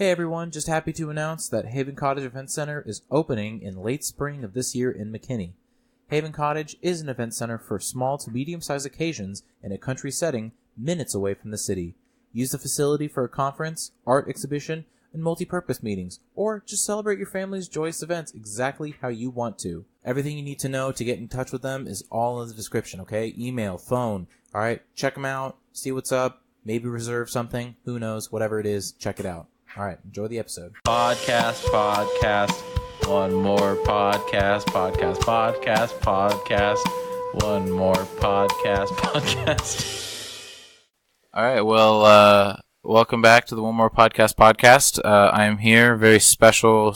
Hey everyone, just happy to announce that Haven Cottage Event Center is opening in late spring of this year in McKinney. Haven Cottage is an event center for small to medium-sized occasions in a country setting minutes away from the city. Use the facility for a conference, art exhibition, and multi-purpose meetings, or just celebrate your family's joyous events exactly how you want to. Everything you need to know to get in touch with them is all in the description, okay? Email, phone, alright? Check them out, see what's up, maybe reserve something, who knows, whatever it is, check it out. Alright, enjoy the episode. Podcast, one more podcast. One more podcast. Alright, well, welcome back to the One More Podcast. I am here, very special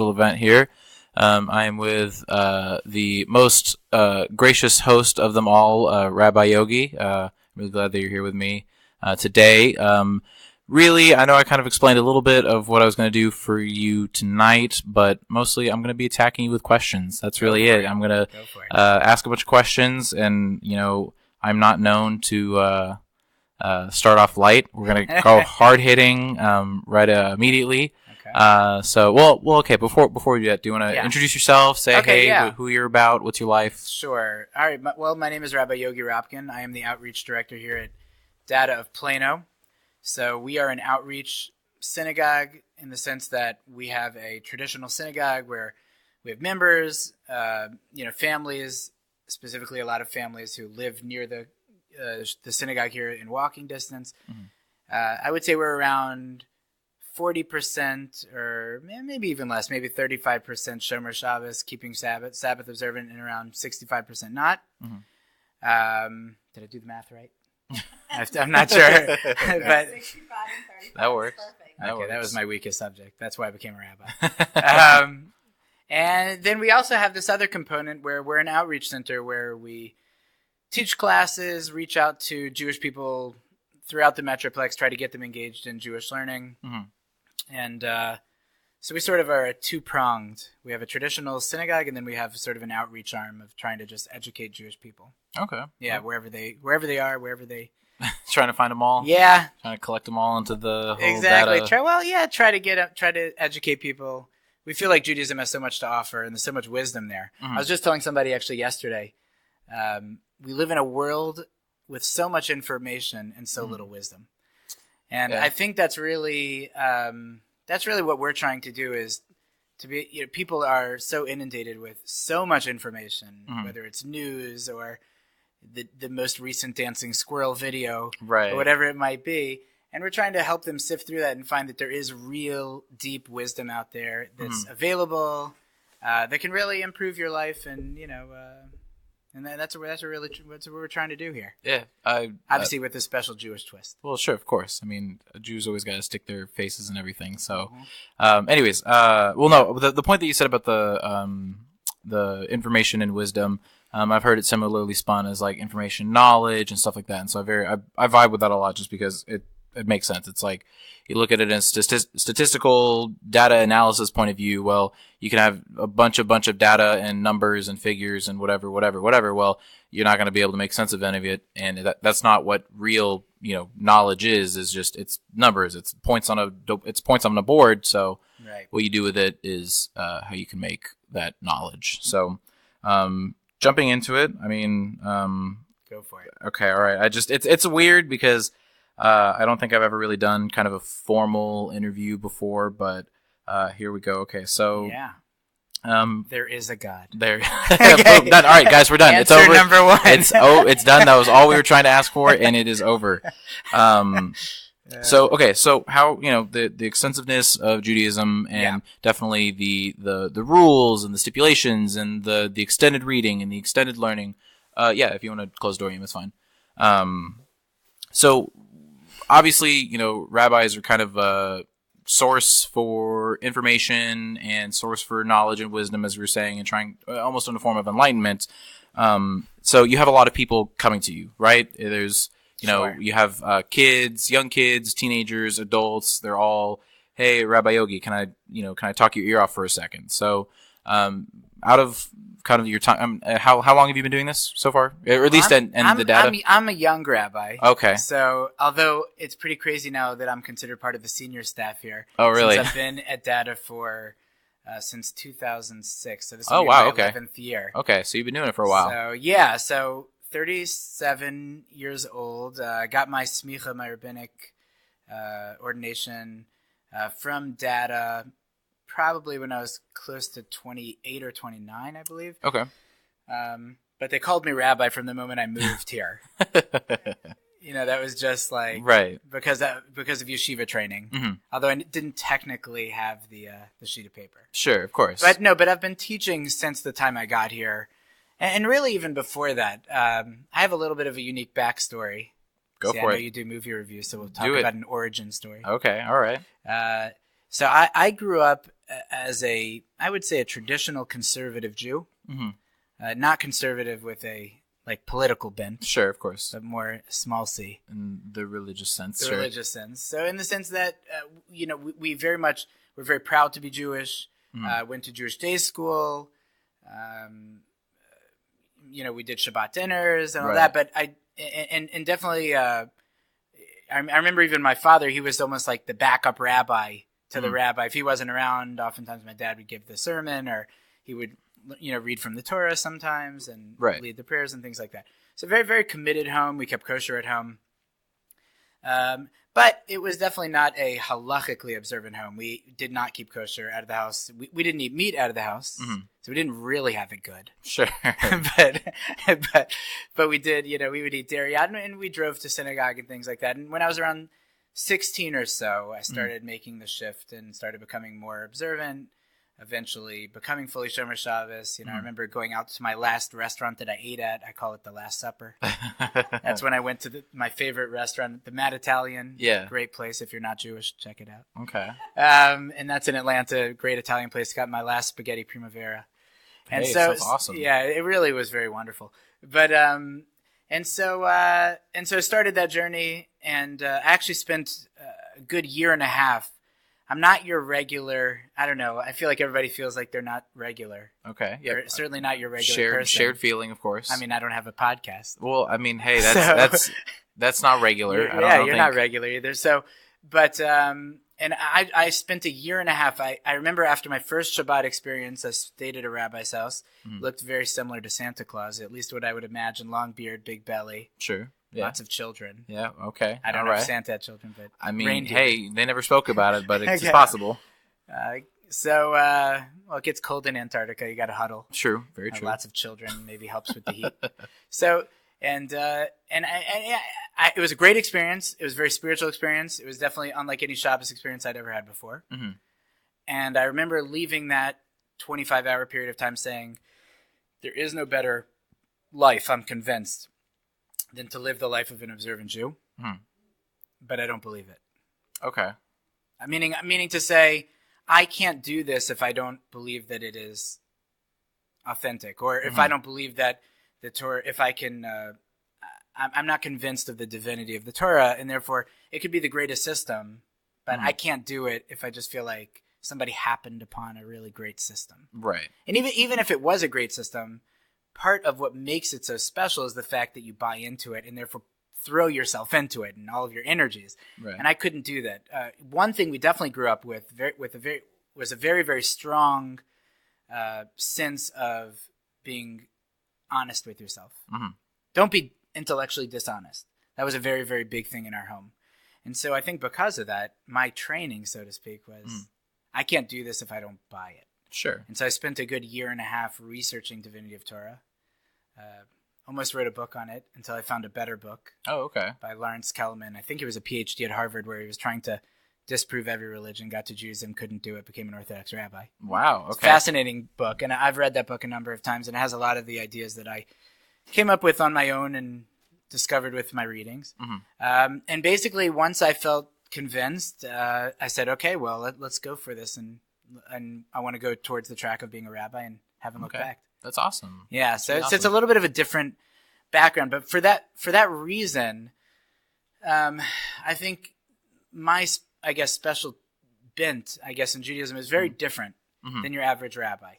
event here. I am with the most gracious host of them all, Rabbi Yogi. I'm really glad that you're here with me today. Really, I know I kind of explained a little bit of what I was going to do for you tonight, but mostly I'm going to be attacking you with questions. That's really it. I'm going to ask a bunch of questions, and, you know, I'm not known to start off light. We're going to go hard-hitting right immediately. Okay. Okay, before we do that, do you want to introduce yourself, say, who you're about, what's your life? Sure. All right. My name is Rabbi Yogi Rapkin. I am the outreach director here at Data of Plano. So we are an outreach synagogue in the sense that we have a traditional synagogue where we have members, families, specifically a lot of families who live near the synagogue here in walking distance. Mm-hmm. I would say we're around 40% or maybe even less, maybe 35% Shomer Shabbos, keeping Sabbath observant, and around 65% not. Mm-hmm. Did I do the math right? I'm not sure, but 65 and 35. That works. Okay, that was my weakest subject. That's why I became a rabbi. And then we also have this other component where we're an outreach center where we teach classes, reach out to Jewish people throughout the Metroplex, try to get them engaged in Jewish learning. Mm-hmm. And so we sort of are two-pronged. We have a traditional synagogue, and then we have sort of an outreach arm of trying to just educate Jewish people. Okay. Yeah, wherever they are. Trying to find them all. Yeah. Trying to collect them all into the whole exactly. data. Try to educate people. We feel like Judaism has so much to offer, and there's so much wisdom there. Mm-hmm. I was just telling somebody actually yesterday, we live in a world with so much information and so little wisdom, and I think that's really what we're trying to do is to be. People are so inundated with so much information, whether it's news or the most recent dancing squirrel video, right, or whatever it might be. And we're trying to help them sift through that and find that there is real deep wisdom out there that's available, that can really improve your life. And, and that's what we're trying to do here. Yeah. Obviously with a special Jewish twist. Well, sure. Of course. I mean, Jews always got to stick their faces and everything. So, the point that you said about the information and wisdom, I've heard it similarly spun as like information knowledge and stuff like that. And so I vibe with that a lot just because it makes sense. It's like you look at it in a statistical data analysis point of view. Well, you can have a bunch of data and numbers and figures and whatever. Well, you're not going to be able to make sense of any of it. And that's not what real, knowledge is just, it's numbers. It's points on a board. So what you do with it is, how you can make that knowledge. So, jumping into it, I mean, go for it. Okay. All right. It's weird because, I don't think I've ever really done kind of a formal interview before, but here we go. Okay, so there is a God. There. Boom, done. All right, guys, we're done. It's over. Number one. It's done. That was all we were trying to ask for, and it is over. So how the extensiveness of Judaism and definitely the rules and the stipulations and the extended reading and the extended learning. If you want to close the door, it's fine. So. Obviously, rabbis are kind of a source for information and source for knowledge and wisdom, as we were saying, and trying almost in a form of enlightenment. So you have a lot of people coming to you, right? There's, you have kids, young kids, teenagers, adults. They're all, hey, Rabbi Yogi, can I talk your ear off for a second? So Out of kind of your time, how long have you been doing this so far, or at least the data? I'm a young rabbi. Okay. So although it's pretty crazy now that I'm considered part of the senior staff here. Oh, really? Since I've been at data for since 2006. So this will be my 11th year. Okay, so you've been doing it for a while. So yeah, so 37 years old. Got my smicha, my rabbinic ordination from data. Probably when I was close to 28 or 29, I believe. Okay. But they called me rabbi from the moment I moved here. That was just like right because of yeshiva training. Mm-hmm. Although I didn't technically have the sheet of paper. Sure, of course. But I've been teaching since the time I got here, and really even before that. I have a little bit of a unique backstory. Go for it. I know you do movie reviews, so we'll talk about an origin story. Okay, all right. So I grew up as I would say a traditional conservative Jew, not conservative with a political bent. Sure, of course. But more small c. In the religious sense. The religious sense. So in the sense that, we're very proud to be Jewish, went to Jewish day school, we did Shabbat dinners and all that, but and definitely, I remember even my father, he was almost like the backup rabbi to the rabbi. If he wasn't around, oftentimes my dad would give the sermon, or he would, read from the Torah sometimes and lead the prayers and things like that. So very, very committed home. We kept kosher at home. But it was definitely not a halachically observant home. We did not keep kosher out of the house. We didn't eat meat out of the house. So we didn't really have it good. Sure. but we did, we would eat dairy out, and we drove to synagogue and things like that. And when I was around 16 or so, I started making the shift and started becoming more observant, eventually becoming fully Shomer Shabbos. I remember going out to my last restaurant that I ate at. I call it the Last Supper. That's when I went to my favorite restaurant, the Mad Italian. Yeah. Great place. If you're not Jewish, check it out. Okay. And that's in Atlanta. Great Italian place. Got my last spaghetti primavera. And sounds awesome. Yeah, it really was very wonderful. But and so I started that journey, and I actually spent a good year and a half. I'm not your regular. I don't know. I feel like everybody feels like they're not regular. Okay. Yeah. Certainly not your regular person. Shared feeling, of course. I mean, I don't have a podcast. Well, I mean, hey, that's not regular. You're not regular either. So, but and I spent a year and a half. I remember after my first Shabbat experience, I stayed at a rabbi's house. Looked very similar to Santa Claus, at least what I would imagine. Long beard, big belly. Sure. Yeah. Lots of children. Yeah, okay. I don't know if Santa had children, but I mean, reindeer. hey, they never spoke about it, but it's possible. Well, it gets cold in Antarctica. You got to huddle. True, very true. Lots of children maybe helps with the heat. So, and it was a great experience. It was a very spiritual experience. It was definitely unlike any Shabbos experience I'd ever had before. And I remember leaving that 25-hour period of time saying, there is no better life, I'm convinced, than to live the life of an observant Jew. But I don't believe it. Okay. Meaning to say, I can't do this if I don't believe that it is authentic, or if I don't believe that the Torah, if I can, I'm not convinced of the divinity of the Torah, and therefore it could be the greatest system, but I can't do it if I just feel like somebody happened upon a really great system. Right. And even if it was a great system, part of what makes it so special is the fact that you buy into it and therefore throw yourself into it and all of your energies. Right. And I couldn't do that. One thing we definitely grew up with was a very, very strong sense of being honest with yourself. Don't be intellectually dishonest. That was a very, very big thing in our home. And so I think because of that, my training, so to speak, was I can't do this if I don't buy it. Sure. And so I spent a good year and a half researching Divinity of Torah. Almost wrote a book on it until I found a better book. Oh, okay. By Lawrence Kellerman. I think it was a PhD at Harvard where he was trying to disprove every religion, got to Judaism, couldn't do it, became an Orthodox rabbi. Wow, okay. It's a fascinating book, and I've read that book a number of times, and it has a lot of the ideas that I came up with on my own and discovered with my readings. And basically, once I felt convinced, I said, okay, well, let's go for this, and I want to go towards the track of being a rabbi and haven't looked back. That's awesome. Yeah, so it's a little bit of a different background, but for that reason, I think my special bent in Judaism is very different than your average rabbi.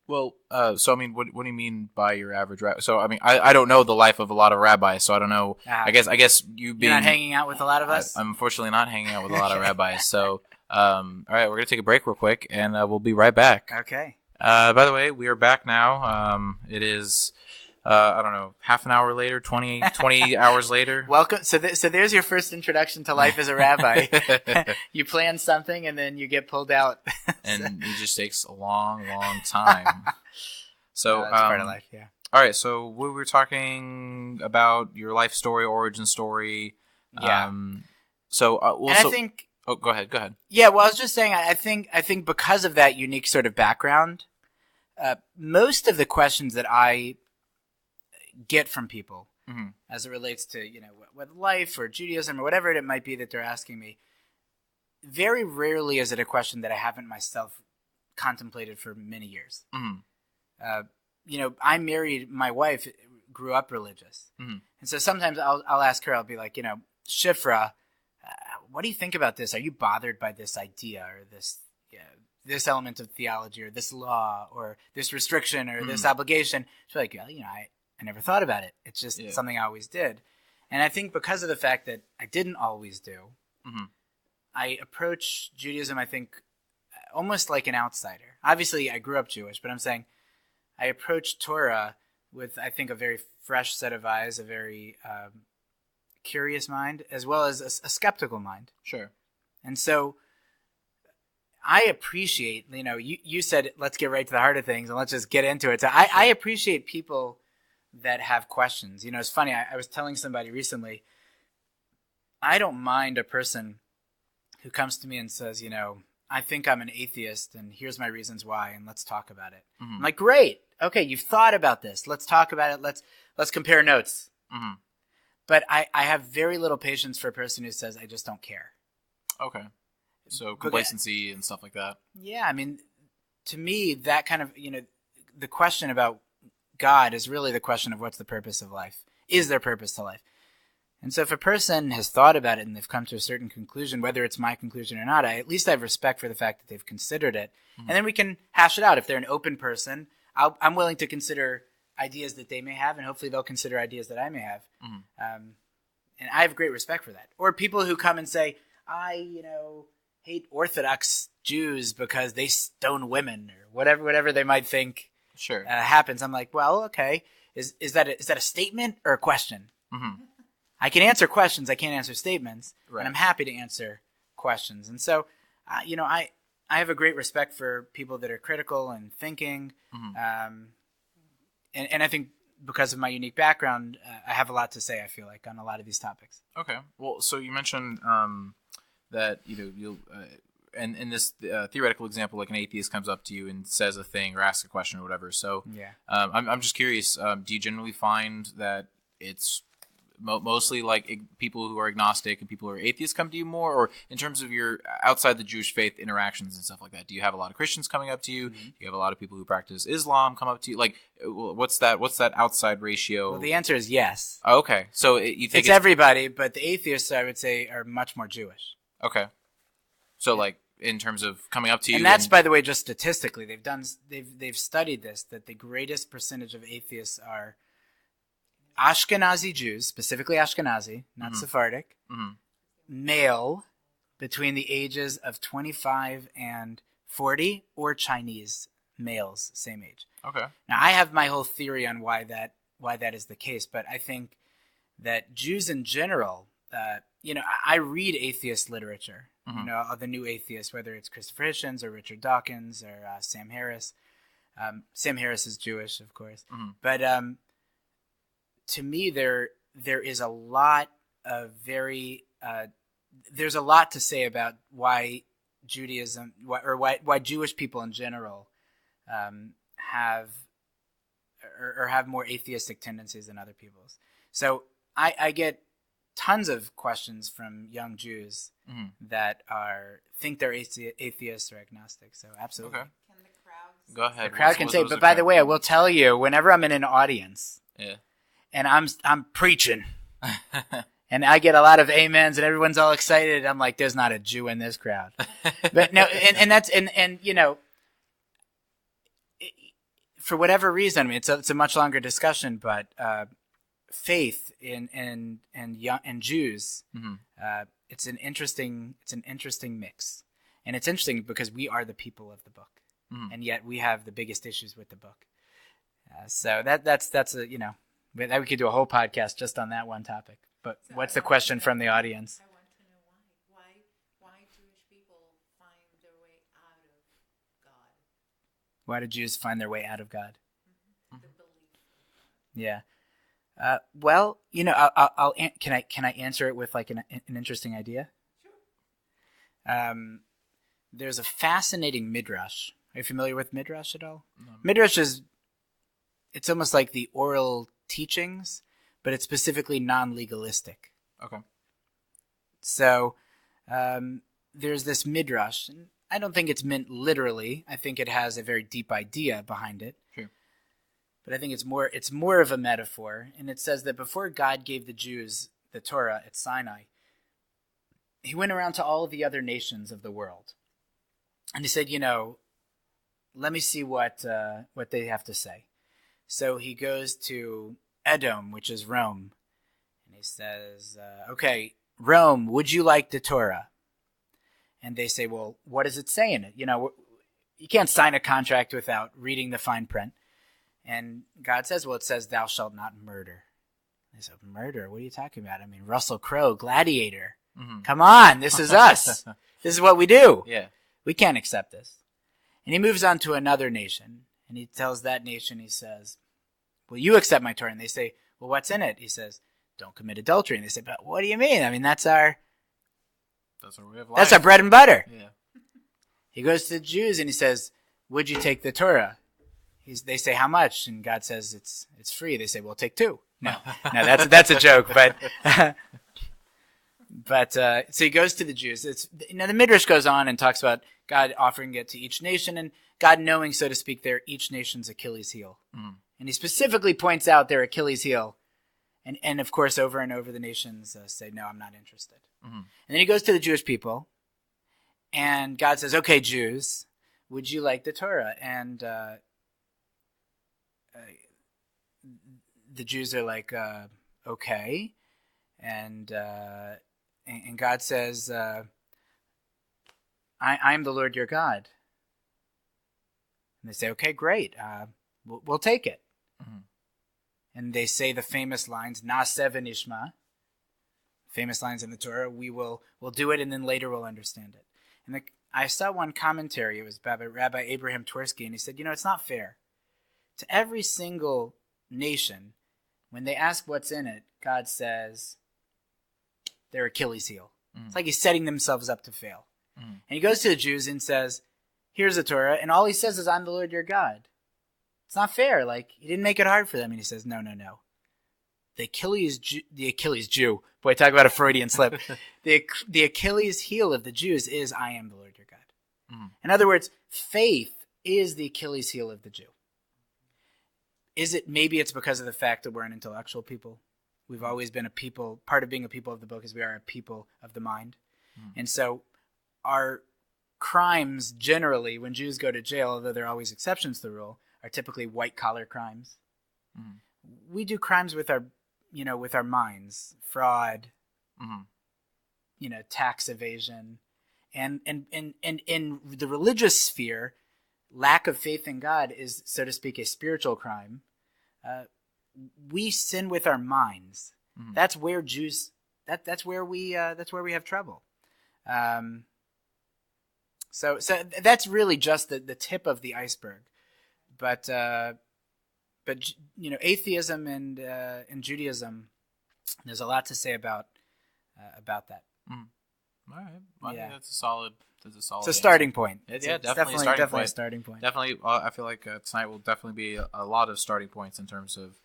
Well, so I mean, what do you mean by your average rabbi? So I mean, I don't know the life of a lot of rabbis, so I don't know. I guess you being You're not hanging out with a lot of us. I'm unfortunately not hanging out with a lot of rabbis. So, all right, we're gonna take a break real quick, and we'll be right back. Okay. By the way, we are back now. It is, I don't know, half an hour later, 20 hours later. Welcome. So there's your first introduction to life as a rabbi. You plan something and then you get pulled out. And it just takes a long time. So that's part of life, yeah. All right, so we were talking about your life story, origin story. Yeah. I think. Oh, go ahead. Yeah, well, I was just saying, I think because of that unique sort of background, most of the questions that I get from people as it relates to, what life or Judaism or whatever it might be that they're asking me, very rarely is it a question that I haven't myself contemplated for many years. I married my wife, grew up religious. And so sometimes I'll ask her, I'll be like, Shifra, what do you think about this? Are you bothered by this idea or this element of theology or this law or this restriction or this obligation? She's like, I never thought about it. It's just something I always did. And I think because of the fact that I didn't always do, I approach Judaism, I think, almost like an outsider. Obviously, I grew up Jewish, but I'm saying I approach Torah with, I think, a very fresh set of eyes, a very curious mind, as well as a skeptical mind. Sure. And so I appreciate, you said, let's get right to the heart of things and let's just get into it. So I appreciate people that have questions. It's funny. I was telling somebody recently, I don't mind a person who comes to me and says, I think I'm an atheist and here's my reasons why, and let's talk about it. I'm like, great. Okay, you've thought about this. Let's talk about it. Let's compare notes. But I have very little patience for a person who says, I just don't care. Okay. So complacency and stuff like that. Yeah, I mean, to me, that kind of, the question about God is really the question of what's the purpose of life. Is there purpose to life? And so if a person has thought about it and they've come to a certain conclusion, whether it's my conclusion or not, at least I have respect for the fact that they've considered it. And then we can hash it out. If they're an open person, I'm willing to consider ideas that they may have, and hopefully they'll consider ideas that I may have. And I have great respect for that. Or people who come and say, I, hate Orthodox Jews because they stone women or whatever they might think happens. I'm like, well, okay. Is that a statement or a question? I can answer questions. I can't answer statements. Right. And I'm happy to answer questions. And so, I have a great respect for people that are critical and thinking. And I think because of my unique background, I have a lot to say, I feel like, on a lot of these topics. Okay. Well, so you mentioned that, you'll and in this theoretical example, like an atheist comes up to you and says a thing or asks a question or whatever. So I'm just curious, do you generally find that it's mostly like people who are agnostic and people who are atheists come to you more, or in terms of your outside the Jewish faith interactions and stuff like that? Do you have a lot of Christians coming up to you? Do you have a lot of people who practice Islam come up to you? Like, what's that outside ratio? Well, the answer is yes. Oh, okay. So you think it's everybody, but the atheists, I would say, are much more Jewish. Okay. So like in terms of coming up to you, and that's by the way, just statistically, they've studied this, that the greatest percentage of atheists are Ashkenazi Jews, specifically Ashkenazi, not Sephardic, male between the ages of 25 and 40, or Chinese males, same age. Okay. Now, I have my whole theory on why that is the case, but I think that Jews in general, I read atheist literature, the new atheists, whether it's Christopher Hitchens or Richard Dawkins or Sam Harris. Sam Harris is Jewish, of course, but to me, there is a lot of there's a lot to say about why Judaism, why Jewish people in general have more atheistic tendencies than other people's. So I get tons of questions from young Jews that think they're atheists or agnostic. So absolutely. Okay. Can the crowd? Go ahead. The crowd can say. But by the way, I will tell you, whenever I'm in an audience, and I'm preaching, and I get a lot of amens, and everyone's all excited, I'm like, there's not a Jew in this crowd. But no, and that's and for whatever reason, I mean, it's a much longer discussion, but faith in Jews, it's an interesting mix, and it's interesting because we are the people of the book, and yet we have the biggest issues with the book. So that's a we could do a whole podcast just on that one topic. But so what's the question from the audience? I want to know why Jewish people find their way out of God. Why do Jews find their way out of God? The belief. Yeah. Well, I'll can I answer it with like an interesting idea? Sure. There's a fascinating midrash. Are you familiar with midrash at all? No. Midrash it's almost like the oral teachings, but it's specifically non-legalistic. Okay. So there's this midrash, and I don't think it's meant literally. I think it has a very deep idea behind it. Sure. But I think it's more of a metaphor, and it says that before God gave the Jews the Torah at Sinai, he went around to all of the other nations of the world, and he said, let me see what they have to say. So he goes to Edom, which is Rome, and he says, okay, Rome, would you like the Torah? And they say, well, what does it say in it? You can't sign a contract without reading the fine print. And God says, well, it says, thou shalt not murder. They said, murder? What are you talking about? I mean, Russell Crowe, Gladiator. Mm-hmm. Come on, this is us. This is what we do. Yeah. We can't accept this. And he moves on to another nation, and he tells that nation, he says, will you accept my Torah? And they say, well, what's in it? He says, don't commit adultery. And they say, but what do you mean? I mean, that's our way of life. That's our bread and butter. Yeah. He goes to the Jews and he says, would you take the Torah? They say, how much? And God says, it's free. They say, well, take 2. No, that's a joke. But so he goes to the Jews. The Midrash goes on and talks about God offering it to each nation and God knowing, so to speak, they're each nation's Achilles heel. Mm. And he specifically points out their Achilles heel. And of course, over and over, the nations say, no, I'm not interested. Mm-hmm. And then he goes to the Jewish people, and God says, okay, Jews, would you like the Torah? And the Jews are like, okay. And God says, I'm the Lord your God. And they say, okay, great. We'll take it. Mm-hmm. And they say the famous lines, Na'aseh v'nishma, famous lines in the Torah, we'll do it and then later we'll understand it. And I saw one commentary, it was by Rabbi Abraham Twersky, and he said, it's not fair. To every single nation, when they ask what's in it, God says their Achilles heel. Mm-hmm. It's like he's setting themselves up to fail. Mm-hmm. And he goes to the Jews and says, here's the Torah, and all he says is, I'm the Lord your God. It's not fair. Like, he didn't make it hard for them. And he says, no. The Achilles Jew. Boy, talk about a Freudian slip. The Achilles heel of the Jews is, I am the Lord your God. Mm. In other words, faith is the Achilles heel of the Jew. Maybe it's because of the fact that we're an intellectual people. We've always been a people. Part of being a people of the book is we are a people of the mind. Mm. And so our crimes generally, when Jews go to jail, although there are always exceptions to the rule, are typically white-collar crimes. Mm-hmm. We do crimes with our minds, fraud, mm-hmm. Tax evasion, and in the religious sphere, lack of faith in God is, so to speak, a spiritual crime. We sin with our minds. Mm-hmm. That's where Jews. That's where we have trouble. So that's really just the tip of the iceberg. But atheism and Judaism, there's a lot to say about that. Mm. All right, well, yeah. I think that's a solid. It's a starting point. Definitely a starting point. Definitely, I feel like tonight will definitely be a lot of starting points in terms of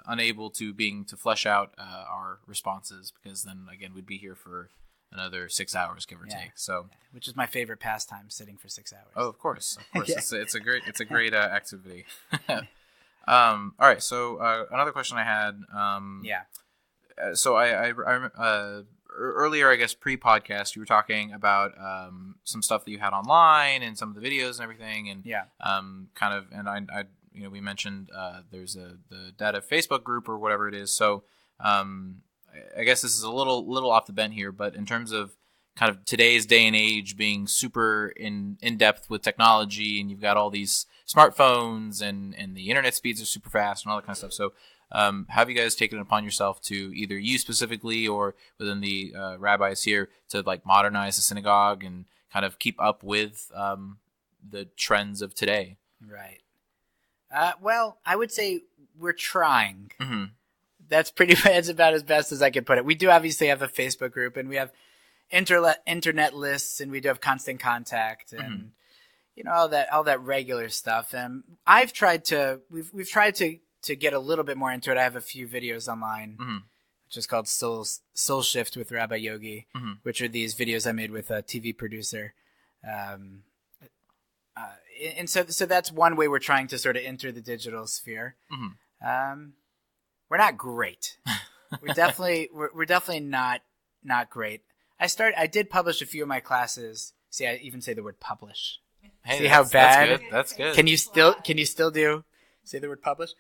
unable to flesh out our responses, because then again we'd be here for another 6 hours, give or take. So, which is my favorite pastime, sitting for 6 hours. Oh, of course. Yeah. It's a great activity. All right. So another question I had. So I earlier, I guess pre-podcast, you were talking about some stuff that you had online and some of the videos and everything, and we mentioned there's the data Facebook group or whatever it is. So I guess this is a little off the bent here, but in terms of kind of today's day and age being super in depth with technology, and you've got all these smartphones and the internet speeds are super fast and all that kind of stuff. So have you guys taken it upon yourself to either you specifically or within the rabbis here to like modernize the synagogue and kind of keep up with the trends of today? Right. Well, I would say we're trying. Mm-hmm. That's about as best as I could put it. We do obviously have a Facebook group, and we have internet lists, and we do have constant contact, and all that regular stuff. And I've tried to we've tried to get a little bit more into it. I have a few videos online, which is called Soul Shift with Rabbi Yogi, which are these videos I made with a TV producer. And so that's one way we're trying to sort of enter the digital sphere. We're not great. We're definitely not great. I did publish a few of my classes. See, I even say the word publish. Hey, see how bad? That's good. Can you still say the word publish?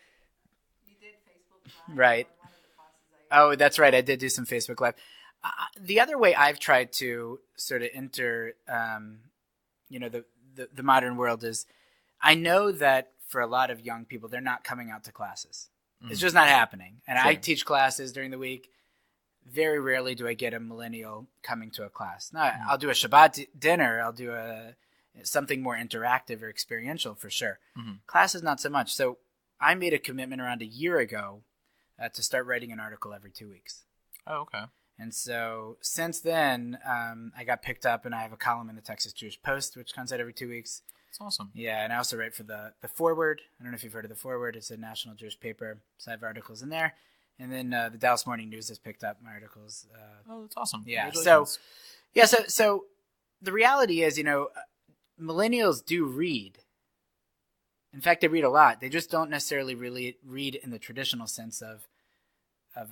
You did Facebook Live. Right. On one of the classes Oh, that's right. I did do some Facebook Live. The other way I've tried to sort of enter, the modern world is, I know that for a lot of young people, they're not coming out to classes. It's just not happening. And Sure. I teach classes during the week. Very rarely do I get a millennial coming to a class. Now, I'll do a Shabbat dinner. I'll do something more interactive or experiential for sure. Classes, not so much. So I made a commitment around a year ago to start writing an article every 2 weeks. Oh, okay. And so since then, I got picked up, and I have a column in the Texas Jewish Post, which comes out every 2 weeks. That's awesome. Yeah, and I also write for the Forward. I don't know if you've heard of the Forward. It's a national Jewish paper, so I have articles in there. And then the Dallas Morning News has picked up my articles. Oh, that's awesome. Yeah. Congratulations. So the reality is, millennials do read. In fact, they read a lot. They just don't necessarily really read in the traditional sense of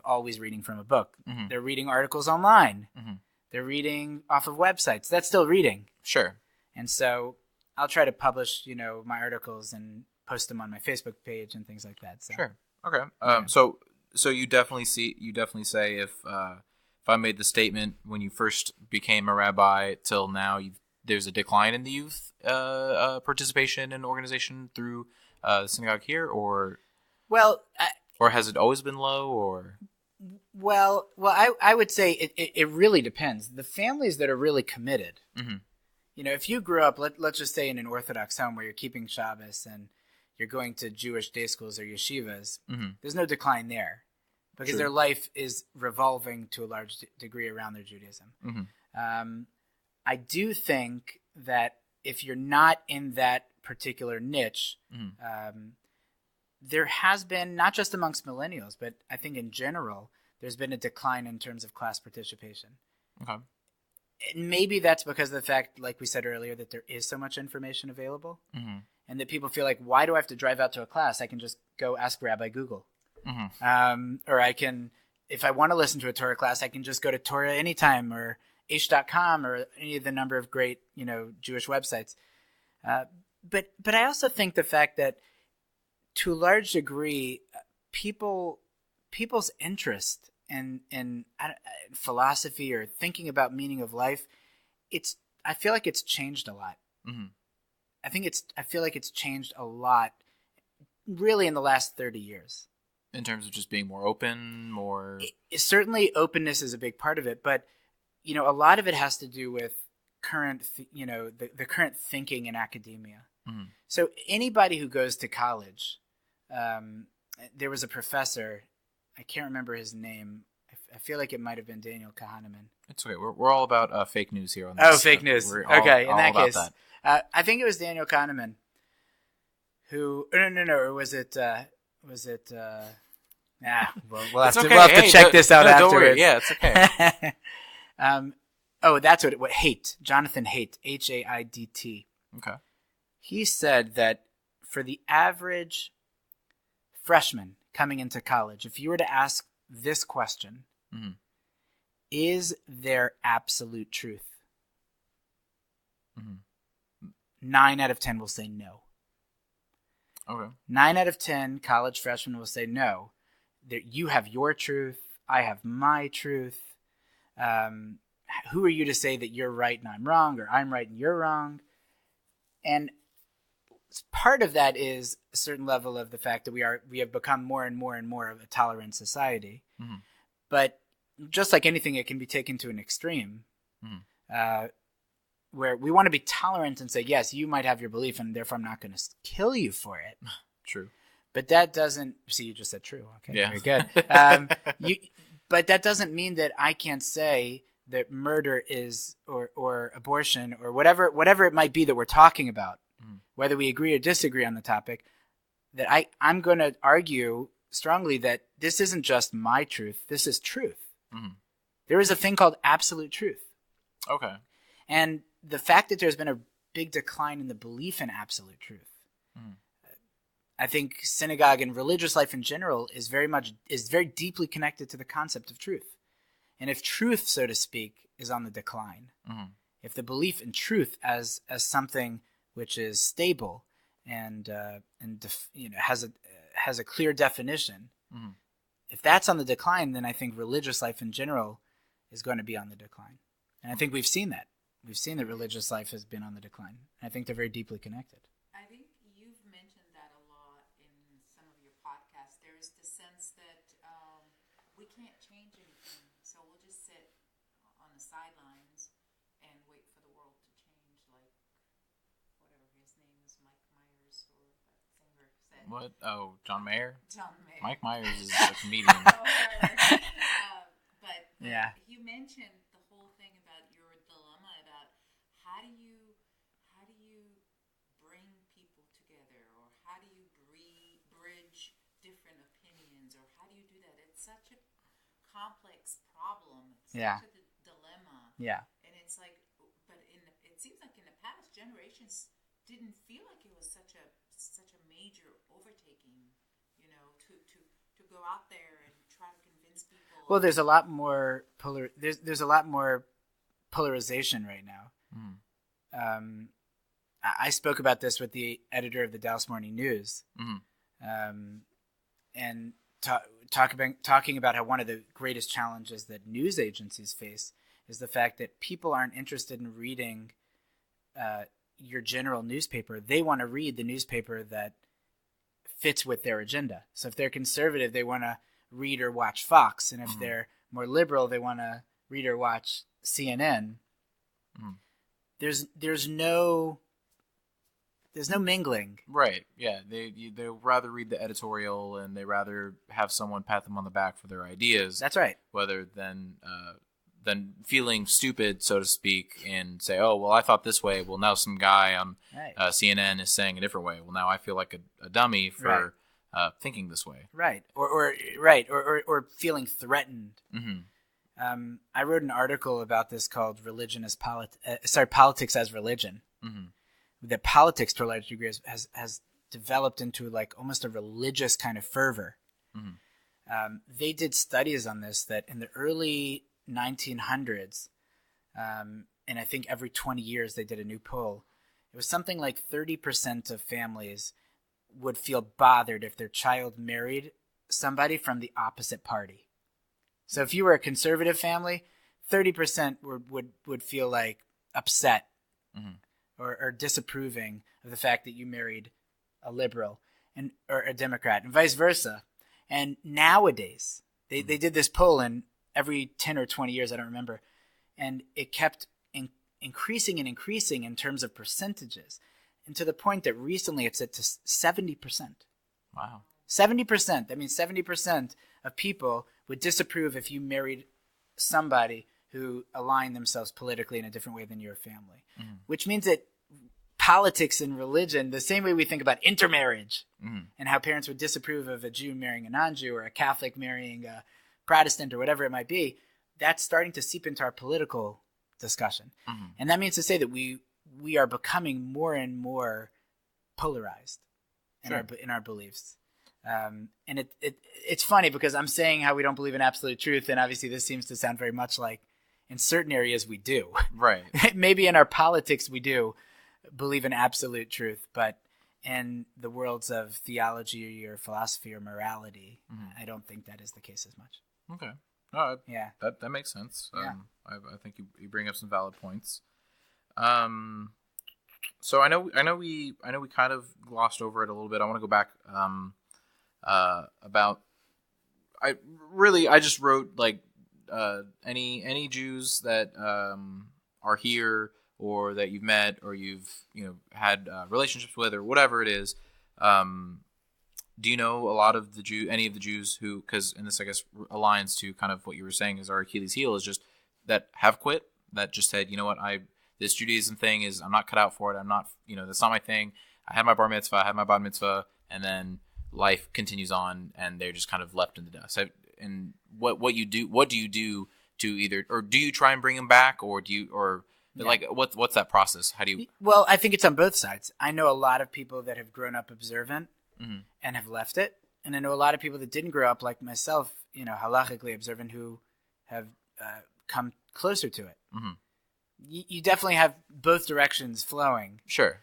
always reading from a book. They're reading articles online. They're reading off of websites. That's still reading. Sure. And so I'll try to publish, my articles and post them on my Facebook page and things like that. So. Sure. Okay. So you definitely say if I made the statement when you first became a rabbi till now, there's a decline in the youth participation in organization through the synagogue here, or has it always been low, or? Well, I would say it really depends. The families that are really committed, if you grew up, let's just say in an Orthodox home where you're keeping Shabbos and you're going to Jewish day schools or yeshivas, there's no decline there because their life is revolving to a large degree around their Judaism. I do think that if you're not in that particular niche, there has been, not just amongst millennials, but I think in general, there's been a decline in terms of class participation. Okay. And maybe that's because of the fact, like we said earlier, that there is so much information available, and that people feel like, why do I have to drive out to a class? I can just go ask Rabbi Google. Or I can, if I want to listen to a Torah class, I can just go to Torah Anytime or H.com or any of the number of great, Jewish websites. But I also think the fact that to a large degree, people's interest in philosophy or thinking about meaning of life, I feel like it's changed a lot. I feel like it's changed a lot, really, in the last 30 years. In terms of just being more open, Certainly openness is a big part of it, but a lot of it has to do with current, the current thinking in academia. So anybody who goes to college, there was a professor, I can't remember his name. I feel like it might have been Daniel Kahneman. It's okay. We're all about fake news here on this. Oh, fake news. Okay, in that case, I think it was Daniel Kahneman. Who? No. Or was it? We'll have to check this out afterwards. Don't worry. Yeah, it's okay. That's what Haidt. Jonathan Haidt. Haidt. Okay. He said that for the average freshman coming into college, if you were to ask this question, is there absolute truth? 9 out of 10 will say no. Okay. 9 out of 10 college freshmen will say no. That you have your truth, I have my truth. Who are you to say that you're right and I'm wrong, or I'm right and you're wrong? And part of that is a certain level of the fact that we have become more and more and more of a tolerant society. Mm-hmm. But just like anything, it can be taken to an extreme, where we want to be tolerant and say, yes, you might have your belief, and therefore I'm not going to kill you for it. True. But that doesn't. See, you just said true. Okay, Yeah. very good. But that doesn't mean that I can't say that murder is, or abortion, or whatever it might be that we're talking about, whether we agree or disagree on the topic, that I'm going to argue strongly that this isn't just my truth. This is truth. Mm-hmm. There is a thing called absolute truth. Okay. And the fact that there's been a big decline in the belief in absolute truth, I think synagogue and religious life in general is very deeply connected to the concept of truth. And if truth, so to speak, is on the decline, if the belief in truth as something which is stable and has a clear definition, if that's on the decline, then I think religious life in general is going to be on the decline. And I think we've seen that. We've seen that religious life has been on the decline. And I think they're very deeply connected. I think you've mentioned that a lot in some of your podcasts. There is the sense that we can't change anything, so we'll just sit on the sidelines and wait for the world to change, like whatever his name is, Mike Myers, or that singer said. What? Oh, John Mayer? John Mayer. Mike Myers is a comedian. But Yeah. you mentioned the whole thing about your dilemma about how do you bring people together, or how do you bridge different opinions, or how do you do that? It's such a complex problem. It's such a dilemma. Yeah. And it's like, but it seems like in the past, generations didn't feel like it was such a major overtaking, to go out there and try to convince people. Well, there's a lot more there's a lot more polarization right now. I spoke about this with the editor of the Dallas Morning News, and talking about how one of the greatest challenges that news agencies face is the fact that people aren't interested in reading your general newspaper. They want to read the newspaper that fits with their agenda. So if they're conservative, they want to read or watch Fox, and if they're more liberal, they want to read or watch CNN. There's no mingling. Right. Yeah. They rather read the editorial, and they rather have someone pat them on the back for their ideas. That's right. Rather than feeling stupid, so to speak, and say, "Oh, well, I thought this way." Well, now some guy on CNN is saying a different way. Well, now I feel like a dummy for thinking this way. Right. Or feeling threatened. I wrote an article about this called Politics as Religion. That politics, to a large degree, has developed into like almost a religious kind of fervor. They did studies on this, that in the early 1900s, and I think every 20 years they did a new poll, it was something like 30% of families would feel bothered if their child married somebody from the opposite party. So if you were a conservative family, 30% would feel like upset or disapproving of the fact that you married a liberal or a Democrat, and vice versa. And nowadays, they did this poll, and every 10 or 20 years, I don't remember, and it kept increasing and increasing in terms of percentages, and to the point that recently it's at to 70%. Wow. 70%. That means 70% of people would disapprove if you married somebody who aligned themselves politically in a different way than your family. Which means that politics and religion, the same way we think about intermarriage and how parents would disapprove of a Jew marrying a non-Jew, or a Catholic marrying a Protestant, or whatever it might be, that's starting to seep into our political discussion. And that means to say that we are becoming more and more polarized in our beliefs. And it's funny because I'm saying how we don't believe in absolute truth, and obviously this seems to sound very much like in certain areas we do. Right. Maybe in our politics we do believe in absolute truth, but in the worlds of theology or philosophy or morality. I don't think that is the case as much. Okay. All right. Yeah. That makes sense. Yeah. I think you bring up some valid points. So I know we kind of glossed over it a little bit. I want to go back about I just wrote like any Jews that are here or that you've met or you've had relationships with or whatever it is. Do you know a lot of any of the Jews who, because, and this I guess aligns to kind of what you were saying is our Achilles heel, is just that have quit, that just said, you know what, this Judaism thing is, I'm not cut out for it. I'm not, that's not my thing. I had my bar mitzvah, I had my bat mitzvah, and then life continues on and they're just kind of left in the dust. And what do you do to either, or do you try and bring them back, or do you, or like, what's that process? How do you? Well, I think it's on both sides. I know a lot of people that have grown up observant and have left it. And I know a lot of people that didn't grow up like myself, halachically observant, who have come closer to it. You definitely have both directions flowing. Sure.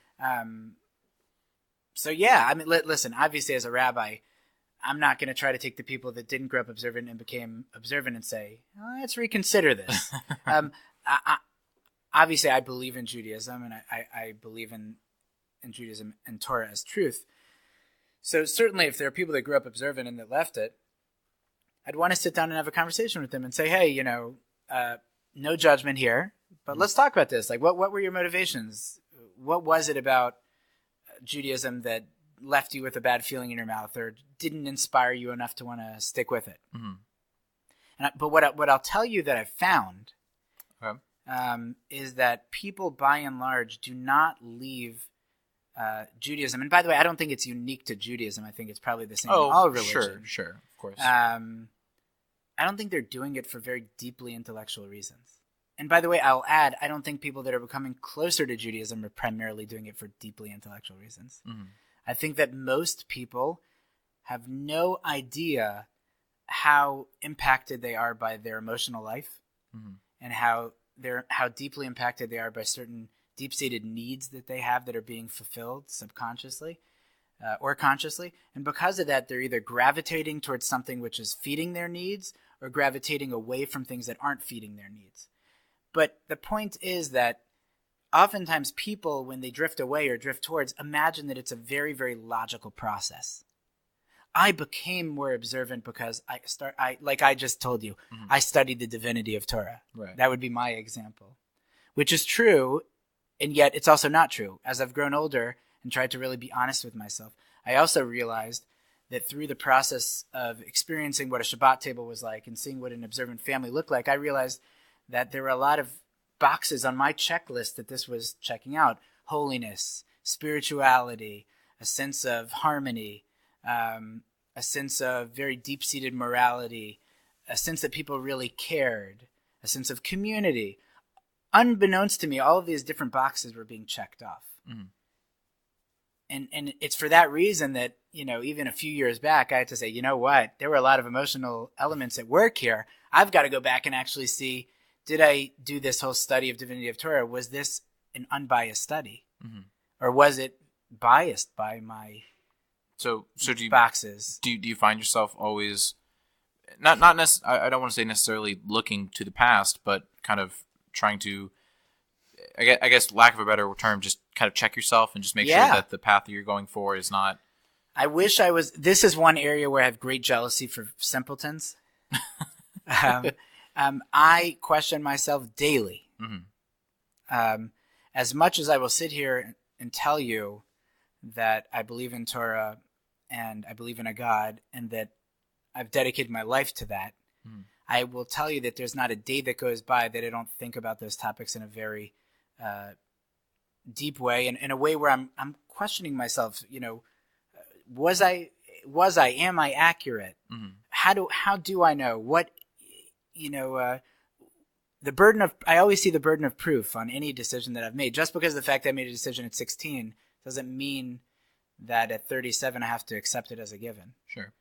So yeah, I mean, listen, obviously as a rabbi, I'm not going to try to take the people that didn't grow up observant and became observant and say, let's reconsider this. Obviously I believe in Judaism, and I believe in Judaism and Torah as truth. So certainly if there are people that grew up observant and that left it, I'd want to sit down and have a conversation with them and say, hey, no judgment here, but let's talk about this. Like, what were your motivations? What was it about Judaism that left you with a bad feeling in your mouth or didn't inspire you enough to want to stick with it? But what I'll tell you that I've found is that people, by and large, do not leave Judaism. And by the way, I don't think it's unique to Judaism. I think it's probably the same in all religions. Sure, of course. I don't think they're doing it for very deeply intellectual reasons. And by the way, I'll add, I don't think people that are becoming closer to Judaism are primarily doing it for deeply intellectual reasons. I think that most people have no idea how impacted they are by their emotional life and how deeply impacted they are by certain deep-seated needs that they have that are being fulfilled subconsciously or consciously. And because of that, they're either gravitating towards something which is feeding their needs or gravitating away from things that aren't feeding their needs. But the point is that oftentimes people, when they drift away or drift towards, imagine that it's a very, very logical process. I became more observant because like I just told you, I studied the divinity of Torah. Right. That would be my example, which is true, and yet it's also not true. As I've grown older and tried to really be honest with myself, I also realized that through the process of experiencing what a Shabbat table was like and seeing what an observant family looked like, I realized that there were a lot of boxes on my checklist that this was checking out: holiness, spirituality, a sense of harmony, a sense of very deep-seated morality, a sense that people really cared, a sense of community. Unbeknownst to me, all of these different boxes were being checked off. And it's for that reason that, even a few years back, I had to say, you know what? There were a lot of emotional elements at work here. I've got to go back and actually see, did I do this whole study of divinity of Torah? Was this an unbiased study? Or was it biased by my So do you boxes? Do you find yourself always not I don't want to say necessarily looking to the past, but kind of trying to, I guess lack of a better term, just kind of check yourself and just make sure that the path that you're going for is not. I wish I was. This is one area where I have great jealousy for simpletons. I question myself daily. As much as I will sit here and tell you that I believe in Torah and I believe in a God and that I've dedicated my life to that, I will tell you that there's not a day that goes by that I don't think about those topics in a very deep way, and in a way where I'm questioning myself. Am I accurate? How do I know what? The burden of, I always see the burden of proof on any decision that I've made. Just because of the fact that I made a decision at 16 doesn't mean that at 37 I have to accept it as a given. Sure.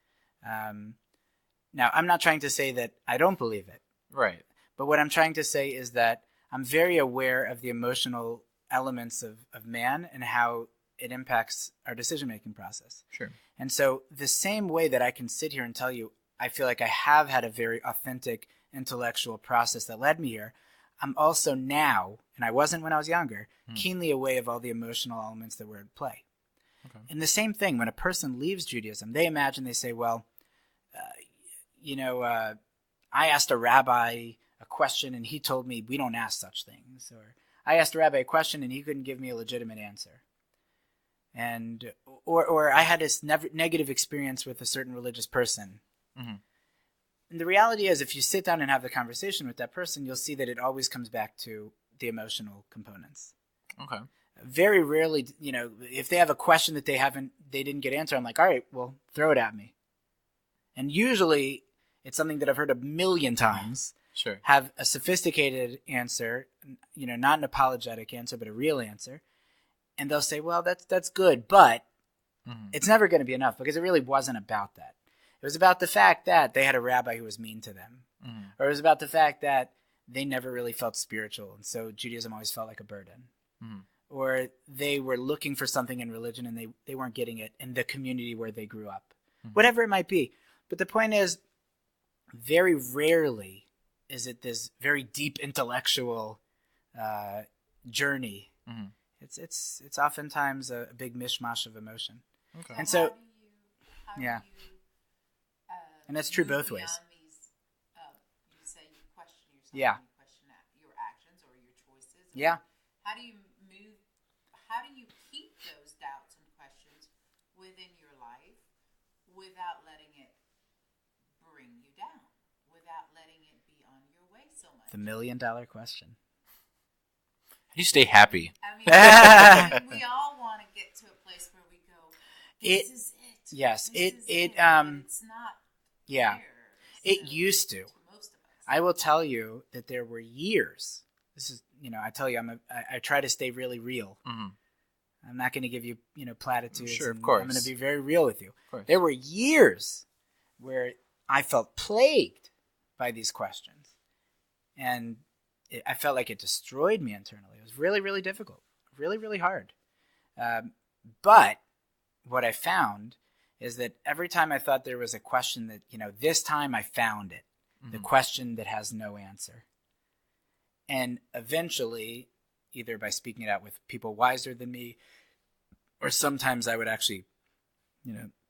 Now, I'm not trying to say that I don't believe it. Right. But what I'm trying to say is that I'm very aware of the emotional elements of man and how it impacts our decision-making process. Sure. And so the same way that I can sit here and tell you, I feel like I have had a very authentic intellectual process that led me here, I'm also now, and I wasn't when I was younger, keenly aware of all the emotional elements that were at play. Okay. And the same thing, when a person leaves Judaism, they say, well, I asked a rabbi a question and he told me we don't ask such things. Or I asked a rabbi a question and he couldn't give me a legitimate answer. And or I had this negative experience with a certain religious person. Mm-hmm. And the reality is, if you sit down and have the conversation with that person, you'll see that it always comes back to the emotional components. Okay. Very rarely, if they have a question that they didn't get answered, I'm like, all right, well, throw it at me. And usually it's something that I've heard a million times. Sure. Have a sophisticated answer, not an apologetic answer, but a real answer. And they'll say, well, that's good, but it's never going to be enough, because it really wasn't about that. It was about the fact that they had a rabbi who was mean to them. Or it was about the fact that they never really felt spiritual, and so Judaism always felt like a burden. Or they were looking for something in religion and they weren't getting it in the community where they grew up. Whatever it might be. But the point is, very rarely is it this very deep intellectual journey. It's oftentimes a big mishmash of emotion. Okay. And so, how do yeah. you, And that's true move both ways. beyond these, you say you question yourself, Yeah. you question your actions or your choices. Yeah. How do you keep those doubts and questions within your life without letting it bring you down, without letting it be on your way so much? The $1 million question. How do you stay happy? I mean, we all want to get to a place where we go, this is it. Yes, This is it but it's not yeah. there, It so, used to. most of us. I will tell you that there were years. This is, I tell you, I try to stay really real. I'm not going to give you, platitudes. Sure, of and course. I'm going to be very real with you. Of course. There were years where I felt plagued by these questions. And I felt like it destroyed me internally. It was really, really difficult. Really, really hard. But what I found is that every time I thought there was a question that, this time I found it. The question that has no answer. And eventually, either by speaking it out with people wiser than me, or sometimes I would actually,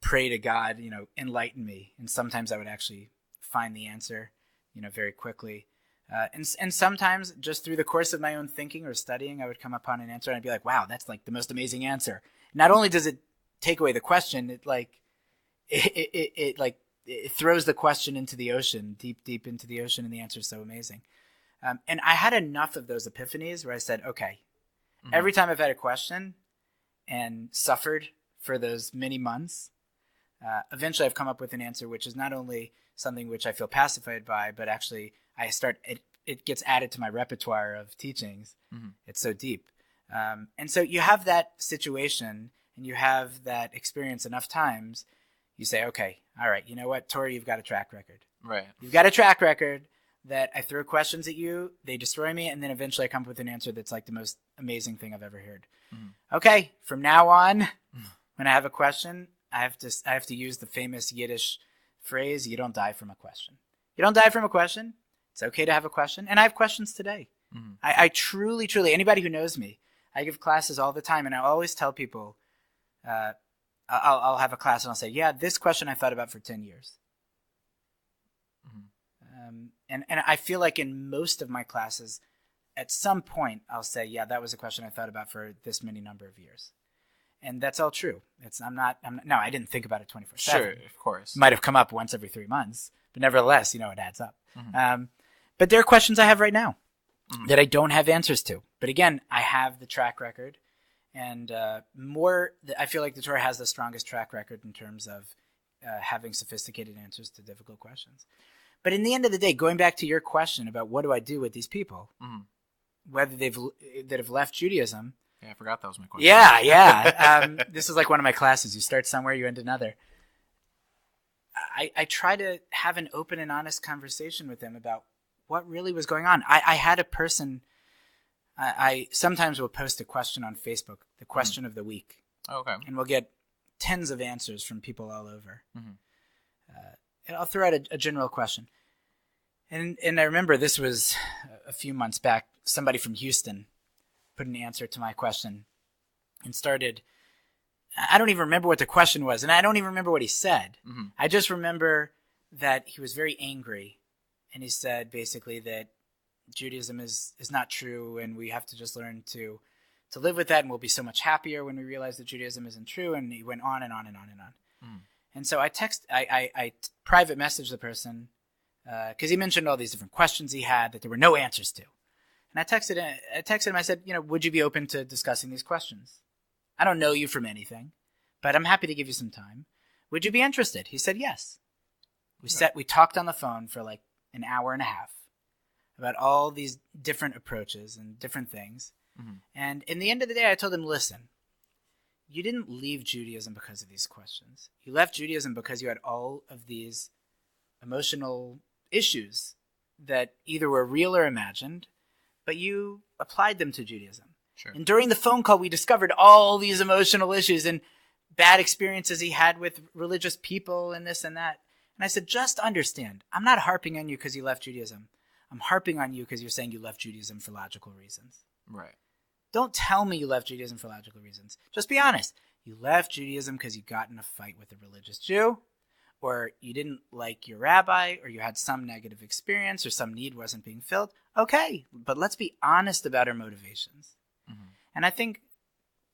pray to God, enlighten me. And sometimes I would actually find the answer, very quickly. And sometimes just through the course of my own thinking or studying, I would come upon an answer and I'd be like, wow, that's like the most amazing answer. Not only does it take away the question, it throws the question into the ocean, deep into the ocean, and the answer is so amazing. And I had enough of those epiphanies where I said, okay, every time I've had a question and suffered for those many months, eventually I've come up with an answer which is not only something which I feel pacified by, but actually it gets added to my repertoire of teachings. It's so deep. And so you have that situation and you have that experience enough times, you say, okay, all right, you know what, Tori, you've got a track record. Right. You've got a track record that I throw questions at you, they destroy me, and then eventually I come up with an answer that's like the most amazing thing I've ever heard. Okay, from now on, when I have a question, I have to use the famous Yiddish phrase, you don't die from a question. You don't die from a question. It's okay to have a question. And I have questions today. I truly, anybody who knows me, I give classes all the time, and I always tell people, I'll have a class and I'll say, yeah, this question I thought about for 10 years. And I feel like in most of my classes, at some point, I'll say, yeah, that was a question I thought about for this many number of years. And that's all true. No, I didn't think about it 24/7. Sure, of course. It might have come up once every 3 months, but nevertheless, it adds up. But there are questions I have right now that I don't have answers to. But again, I have the track record. And I feel like the Torah has the strongest track record in terms of having sophisticated answers to difficult questions. But in the end of the day, going back to your question about what do I do with these people, whether that have left Judaism. Yeah, I forgot that was my question. Yeah. This is like one of my classes. You start somewhere, you end another. I try to have an open and honest conversation with them about what really was going on. I had a person, I sometimes will post a question on Facebook, the question of the week. Okay. And we'll get tens of answers from people all over. Mm-hmm. And I'll throw out a general question. And I remember this was a few months back. Somebody from Houston put an answer to my question and started. I don't even remember what the question was, and I don't even remember what he said. Mm-hmm. I just remember that he was very angry, and he said basically that Judaism is not true, and we have to just learn to live with that, and we'll be so much happier when we realize that Judaism isn't true. And he went on and on and on and on. Mm. And so I private messaged the person because he mentioned all these different questions he had that there were no answers to. And I texted him. I said, would you be open to discussing these questions? I don't know you from anything, but I'm happy to give you some time. Would you be interested? He said yes. We talked on the phone for like an hour and a half about all these different approaches and different things. Mm-hmm. And in the end of the day, I told him, listen, you didn't leave Judaism because of these questions. You left Judaism because you had all of these emotional issues that either were real or imagined, but you applied them to Judaism. Sure. And during the phone call, we discovered all these emotional issues and bad experiences he had with religious people and this and that. And I said, just understand, I'm not harping on you because you left Judaism. I'm harping on you because you're saying you left Judaism for logical reasons. Right. Don't tell me you left Judaism for logical reasons. Just be honest. You left Judaism because you got in a fight with a religious Jew, or you didn't like your rabbi, or you had some negative experience, or some need wasn't being filled. Okay, but let's be honest about our motivations. Mm-hmm. And I think,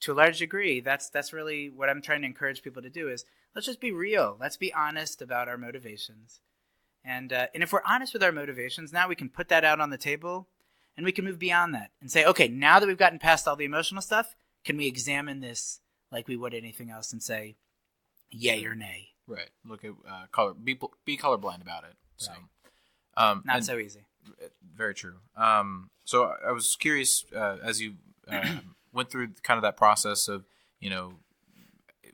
to a large degree, that's really what I'm trying to encourage people to do is, let's just be real. Let's be honest about our motivations. And if we're honest with our motivations, now we can put that out on the table, and we can move beyond that and say, okay, now that we've gotten past all the emotional stuff, can we examine this like we would anything else and say, yay or nay? Right. Look at color. Be colorblind about it. So, right. Not so easy. Very true. So I was curious as you went through kind of that process of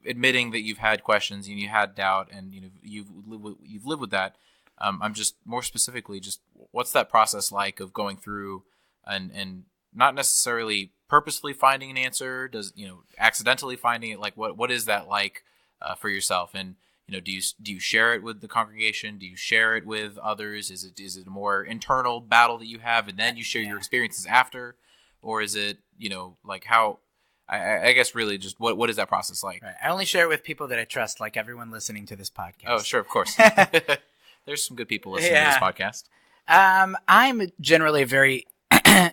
admitting that you've had questions and you had doubt, and you've lived with that. I'm just more specifically, just what's that process like of going through and not necessarily purposefully finding an answer? Does accidentally finding it? Like what is that like for yourself? And do you share it with the congregation? Do you share it with others? Is it a more internal battle that you have, and then you share your experiences after, or is it like how? I guess really just what is that process like? Right. I only share it with people that I trust, like everyone listening to this podcast. Oh, sure, of course. There's some good people listening to this podcast. I'm generally a very,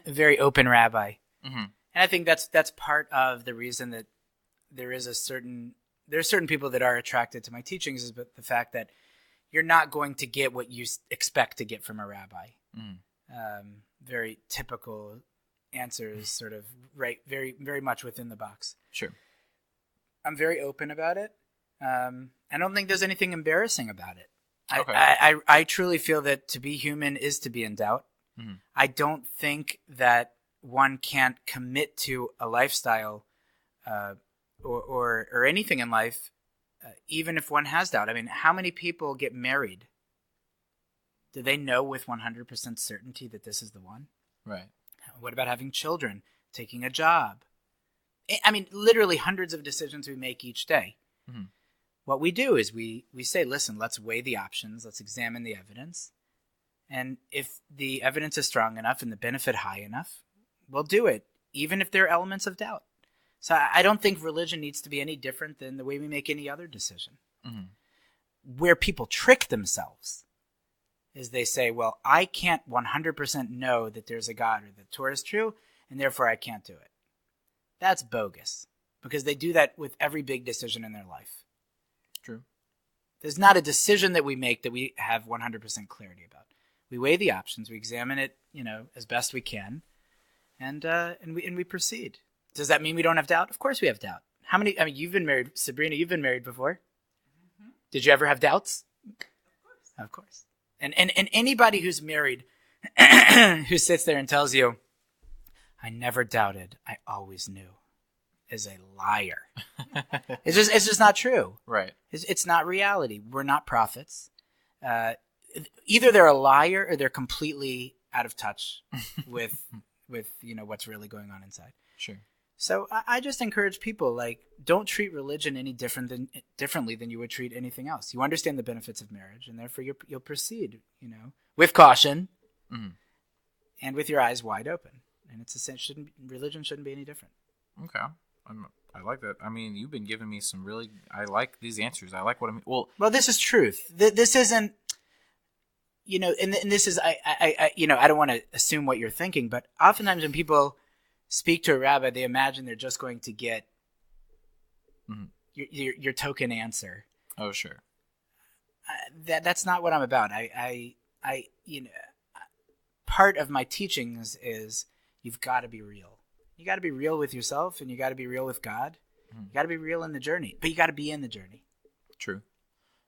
very open rabbi, mm-hmm. and I think that's part of the reason that there are certain people that are attracted to my teachings is the fact that you're not going to get what you expect to get from a rabbi. Mm. Very typical answers, sort of right, very, very much within the box. Sure. I'm very open about it. I don't think there's anything embarrassing about it. Okay. I truly feel that to be human is to be in doubt. Mm-hmm. I don't think that one can't commit to a lifestyle or anything in life, even if one has doubt. I mean, how many people get married? Do they know with 100% certainty that this is the one? Right. What about having children, taking a job? I mean, literally hundreds of decisions we make each day. Mm-hmm. What we do is we say, listen, let's weigh the options. Let's examine the evidence. And if the evidence is strong enough and the benefit high enough, we'll do it, even if there are elements of doubt. So I don't think religion needs to be any different than the way we make any other decision. Mm-hmm. Where people trick themselves is they say, well, I can't 100% know that there's a God or that Torah is true, and therefore I can't do it. That's bogus, because they do that with every big decision in their life. True. There's not a decision that we make that we have 100% clarity about. We weigh the options, we examine it, as best we can, and we proceed. Does that mean we don't have doubt? Of course we have doubt. How many? I mean, you've been married, Sabrina. You've been married before. Mm-hmm. Did you ever have doubts? Of course. And anybody who's married, who sits there and tells you, "I never doubted, I always knew," is a liar. It's just not true. Right. It's not reality. We're not prophets. Either they're a liar or they're completely out of touch with what's really going on inside. Sure. So I just encourage people, like, don't treat religion any differently than you would treat anything else. You understand the benefits of marriage, and therefore you'll proceed, with caution and with your eyes wide open. And religion shouldn't be any different. Okay. I like that. I mean, you've been giving me some really. I like these answers. I like what I mean. Well, this is truth. This isn't. And this is I don't want to assume what you're thinking, but oftentimes when people speak to a rabbi, they imagine they're just going to get your token answer. Oh, sure. That's not what I'm about. Part of my teachings is you've got to be real. You got to be real with yourself, and you got to be real with God. You got to be real in the journey, but you got to be in the journey. True.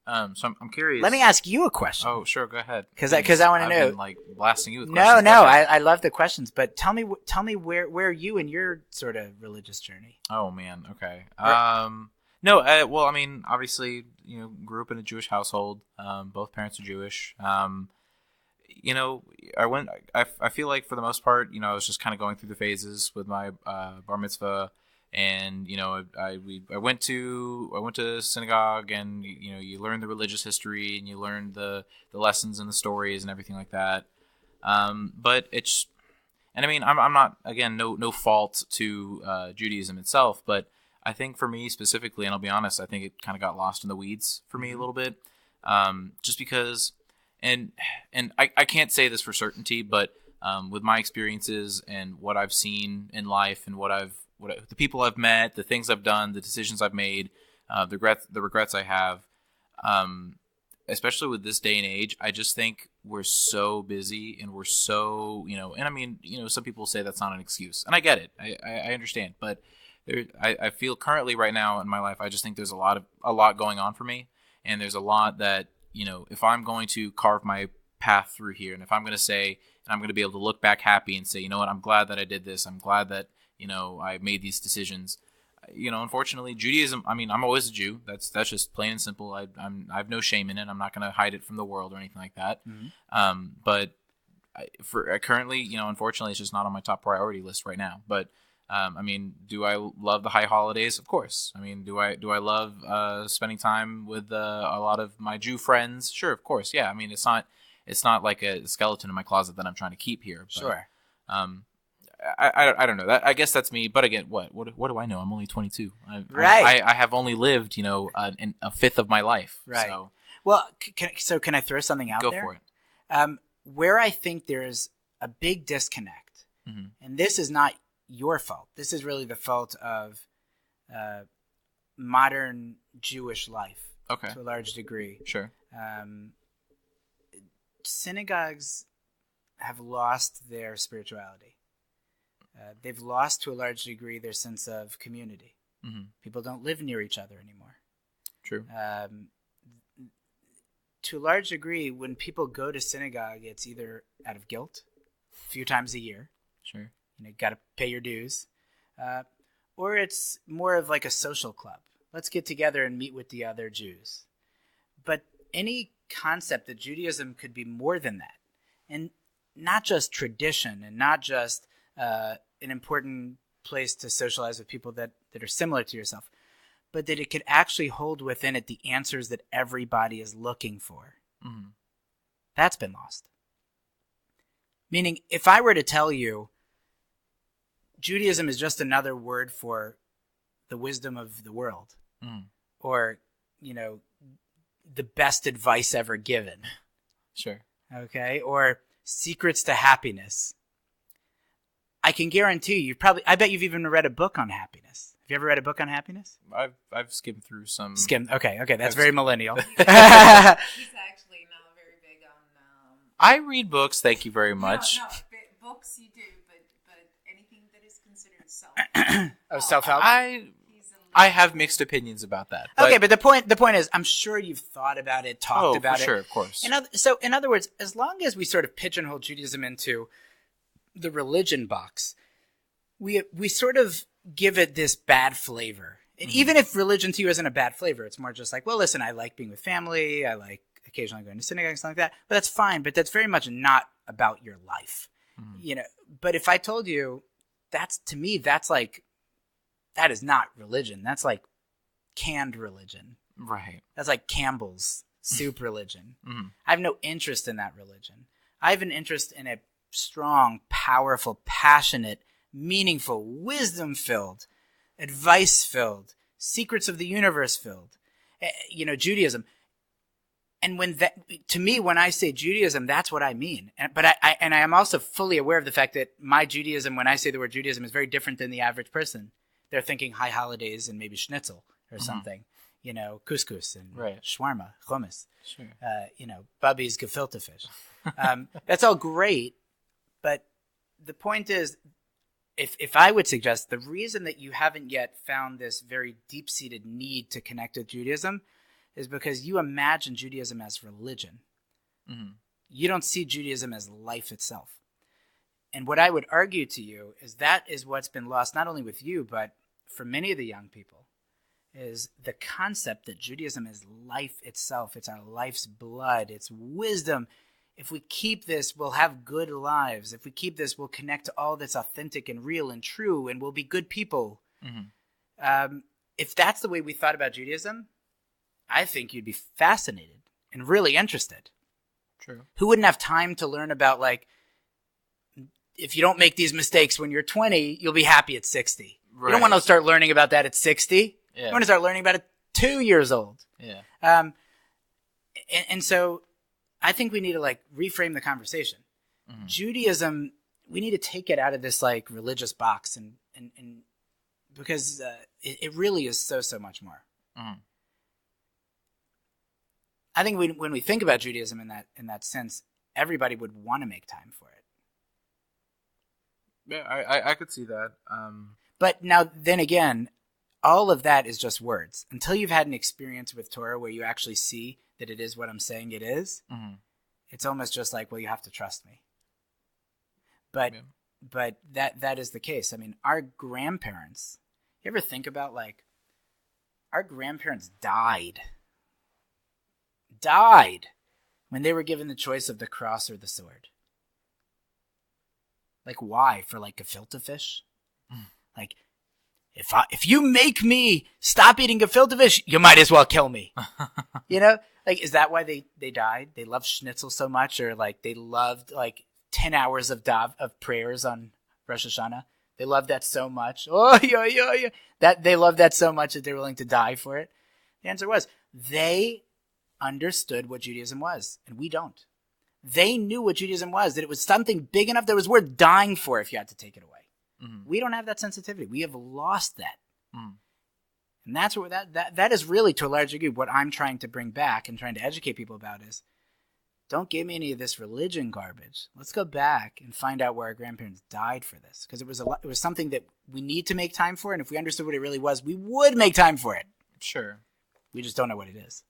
So I'm curious. Let me ask you a question. Oh, sure, go ahead. Because I want to know. I've been, like, blasting you with questions. No, I love the questions, but tell me where are you in your sort of religious journey? Oh man, okay. No, well, I mean, obviously, grew up in a Jewish household. Both parents are Jewish. I feel like for the most part, I was just kind of going through the phases with my bar mitzvah. And I went to synagogue, and you learn the religious history, and you learn the lessons and the stories and everything like that. But I mean, I'm not, again, no fault to Judaism itself, but I think for me specifically, and I'll be honest, I think it kind of got lost in the weeds for me a little bit, just because, and I can't say this for certainty, but with my experiences and what I've seen in life and the people I've met, the things I've done, the decisions I've made, the regrets I have, especially with this day and age, I just think we're so busy and we're so, and I mean, some people say that's not an excuse, and I get it. I understand, but I feel currently right now in my life, I just think there's a lot going on for me, and there's a lot that, if I'm going to carve my path through here, and if I'm going to say, and I'm going to be able to look back happy and say, you know what, I'm glad that I did this. I'm glad that I made these decisions. Unfortunately, Judaism, I mean, I'm always a Jew. That's just plain and simple. I have no shame in it. I'm not going to hide it from the world or anything like that. But for currently, unfortunately, it's just not on my top priority list right now. But I mean, do I love the high holidays? Of course. I mean, do I love spending time with a lot of my Jew friends? Sure, of course. Yeah. I mean, it's not like a skeleton in my closet that I'm trying to keep here. But, sure. I don't know. I guess that's me. But again, what do I know? I'm only 22. Right. I have only lived, a fifth of my life. Right. So. Well, can I throw something out there? Go for it. Where I think there's a big disconnect, and this is not your fault. This is really the fault of modern Jewish life, to a large degree. Sure. Synagogues have lost their spirituality. They've lost, to a large degree, their sense of community. People don't live near each other anymore. True. To a large degree, when people go to synagogue, it's either out of guilt, a few times a year. Sure. Got to pay your dues. Or it's more of like a social club. Let's get together and meet with the other Jews. But any concept that Judaism could be more than that, and not just tradition, and not just an important place to socialize with people that are similar to yourself, but that it could actually hold within it the answers that everybody is looking for. That's been lost. Meaning, if I were to tell you Judaism is just another word for the wisdom of the world, or, the best advice ever given. Sure. Okay. Or secrets to happiness. I can guarantee you, I bet you've even read a book on happiness. Have you ever read a book on happiness? I've skimmed through some. Okay. That's very millennial. He's actually not very big on. I read books. Thank you very much. No, books you do, but anything that is considered self. Self-help. I have mixed opinions about that. Okay, but the point is, I'm sure you've thought about it, talked about it. Sure, of course. So, in other words, as long as we sort of pigeonhole Judaism into the religion box, we sort of give it this bad flavor. And even if religion to you isn't a bad flavor, it's more just like, well, listen, I like being with family, I like occasionally going to synagogue and stuff like that, but that's fine. But that's very much not about your life, But if I told you, to me, that's like that is not religion. That's like canned religion. Right. That's like Campbell's soup religion. Mm-hmm. I have no interest in that religion. I have an interest in a strong, powerful, passionate, meaningful, wisdom-filled, advice-filled, secrets of the universe-filled, Judaism. And to me, when I say Judaism, that's what I mean. But I am also fully aware of the fact that my Judaism, when I say the word Judaism, is very different than the average person. They're thinking high holidays and maybe schnitzel or something, couscous and shawarma, hummus, Sure. Bubby's gefilte fish. That's all great. But the point is, if I would suggest, the reason that you haven't yet found this very deep-seated need to connect with Judaism is because you imagine Judaism as religion. Mm-hmm. You don't see Judaism as life itself. And what I would argue to you is that is what's been lost, not only with you, but for many of the young people, is the concept that Judaism is life itself. It's our life's blood. It's wisdom. If we keep this, we'll have good lives. If we keep this, we'll connect to all that's authentic and real and true, and we'll be good people. Mm-hmm. If that's the way we thought about Judaism, I think you'd be fascinated and really interested. True. Who wouldn't have time to learn about, like, if you don't make these mistakes when you're 20, you'll be happy at 60. Right. You don't want to start learning about that at 60. Yeah. You want to start learning about it 2 years old. Yeah. And so I think we need to reframe the conversation. Mm-hmm. Judaism, we need to take it out of this religious box and because it really is so much more. Mm-hmm. I think when we think about Judaism in that sense, everybody would want to make time for it. Yeah, I could see that. But now, then again, all of that is just words. Until you've had an experience with Torah where you actually see that it is what I'm saying it is, Mm-hmm. it's almost just like, well, you have to trust me. But that is the case. I mean, our grandparents, you ever think about our grandparents died when they were given the choice of the cross or the sword. Why? For gefilte fish? If you make me stop eating gefilte fish, you might as well kill me. Is that why they died? They loved schnitzel so much, or they loved 10 hours of prayers on Rosh Hashanah. They loved that so much. Oh, yeah. That they loved that so much that they're willing to die for it. The answer was they understood what Judaism was, and we don't. They knew what Judaism was, that it was something big enough that was worth dying for if you had to take it away. Mm-hmm. We don't have that sensitivity. We have lost that. Mm. And that's where that is really, to a large degree, what I'm trying to bring back and trying to educate people about is, don't give me any of this religion garbage. Let's go back and find out where our grandparents died for this. Because it was something that we need to make time for, and if we understood what it really was, we would make time for it. Sure. We just don't know what it is.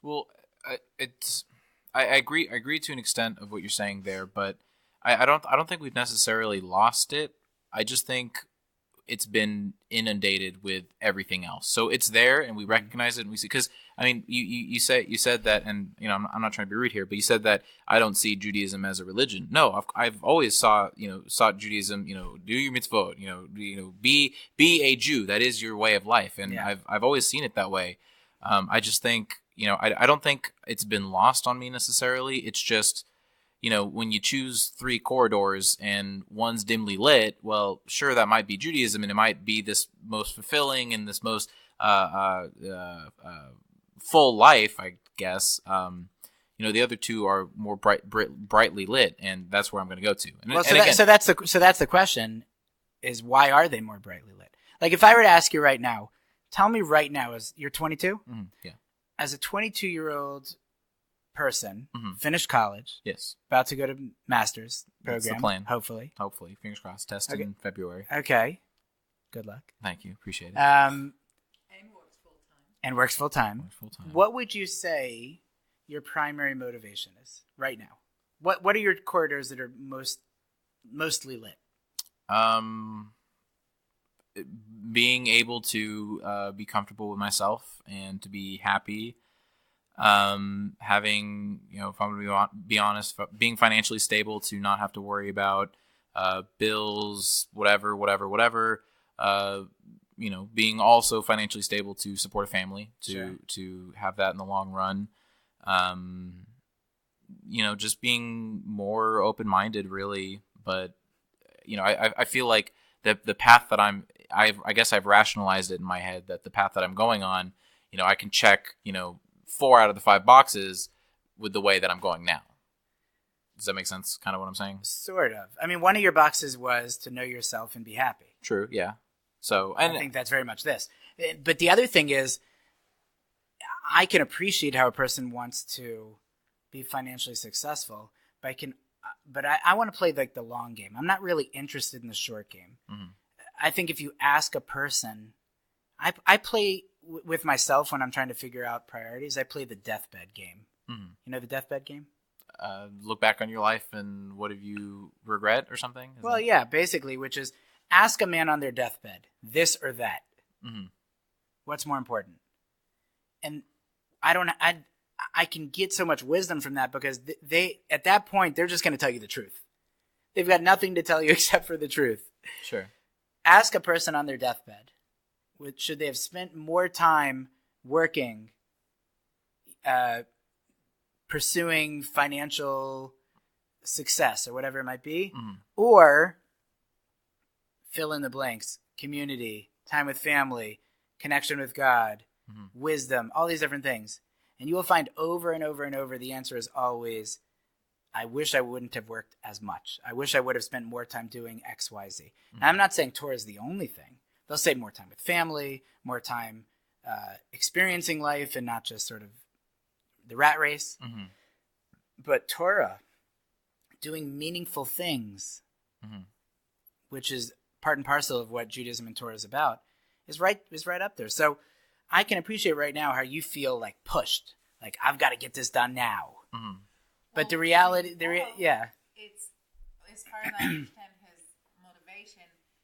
Well, I agree to an extent of what you're saying there, but I don't think we've necessarily lost it. I just think it's been inundated with everything else. So it's there, and we recognize it, and we see. Because I mean, you said that, and I'm not trying to be rude here, but you said that I don't see Judaism as a religion. No, I've always sought Judaism. Do your mitzvot. Be a Jew. That is your way of life, and Yeah. I've always seen it that way. I just think I don't think it's been lost on me necessarily. It's just when you choose 3 corridors and one's dimly lit, well, sure, that might be Judaism, and it might be this most fulfilling and this most full life, I guess. The other 2 are more brightly lit, and that's where I'm going to go to. So that's the question: is why are they more brightly lit? If I were to ask you right now, tell me right now, you're 22? Mm-hmm, yeah. As a 22-year-old person, Mm-hmm. finished college, Yes. about to go to master's program, That's the plan. hopefully. Hopefully, fingers crossed. Test Okay. in February. Okay. Good luck. Thank you. Appreciate it. And works full time. Full time. What would you say your primary motivation is right now? What are your corridors that are mostly lit? Being able to be comfortable with myself and to be happy. Having, if I'm going to be honest, being financially stable to not have to worry about bills, whatever. being also financially stable to support a family, Sure. to have that in the long run. Just being more open-minded, really. But, I feel like the path that I guess I've rationalized it in my head that the path that I'm going on, I can check, 4 out of the 5 boxes with the way that I'm going now. Does that make sense? Kind of what I'm saying? Sort of. I mean, one of your boxes was to know yourself and be happy. True. Yeah. So, I think that's very much this. But the other thing is, I can appreciate how a person wants to be financially successful, but I want to play like the long game. I'm not really interested in the short game. Mm-hmm. I think if you ask a person, I play with myself when I'm trying to figure out priorities. I play the deathbed game. Mm-hmm. You know the deathbed game? Look back on your life and what have you regret or something? Yeah, basically, which is ask a man on their deathbed, this or that. Mm-hmm. What's more important? And I can get so much wisdom from that because they at that point, they're just going to tell you the truth. They've got nothing to tell you except for the truth. Sure. Ask a person on their deathbed, should they have spent more time working, pursuing financial success or whatever it might be, mm-hmm. or fill in the blanks, community, time with family, connection with God, mm-hmm. wisdom, all these different things. And you will find over and over and over the answer is always, I wish I wouldn't have worked as much. I wish I would have spent more time doing X, Y, Z. Mm-hmm. Now, I'm not saying Torah is the only thing. They'll say more time with family, more time experiencing life and not just sort of the rat race. Mm-hmm. But Torah, doing meaningful things, mm-hmm. which is part and parcel of what Judaism and Torah is about, is right up there. So I can appreciate right now how you feel like pushed, like I've got to get this done now. Mm-hmm. But the reality, it's as far as I understand his motivation,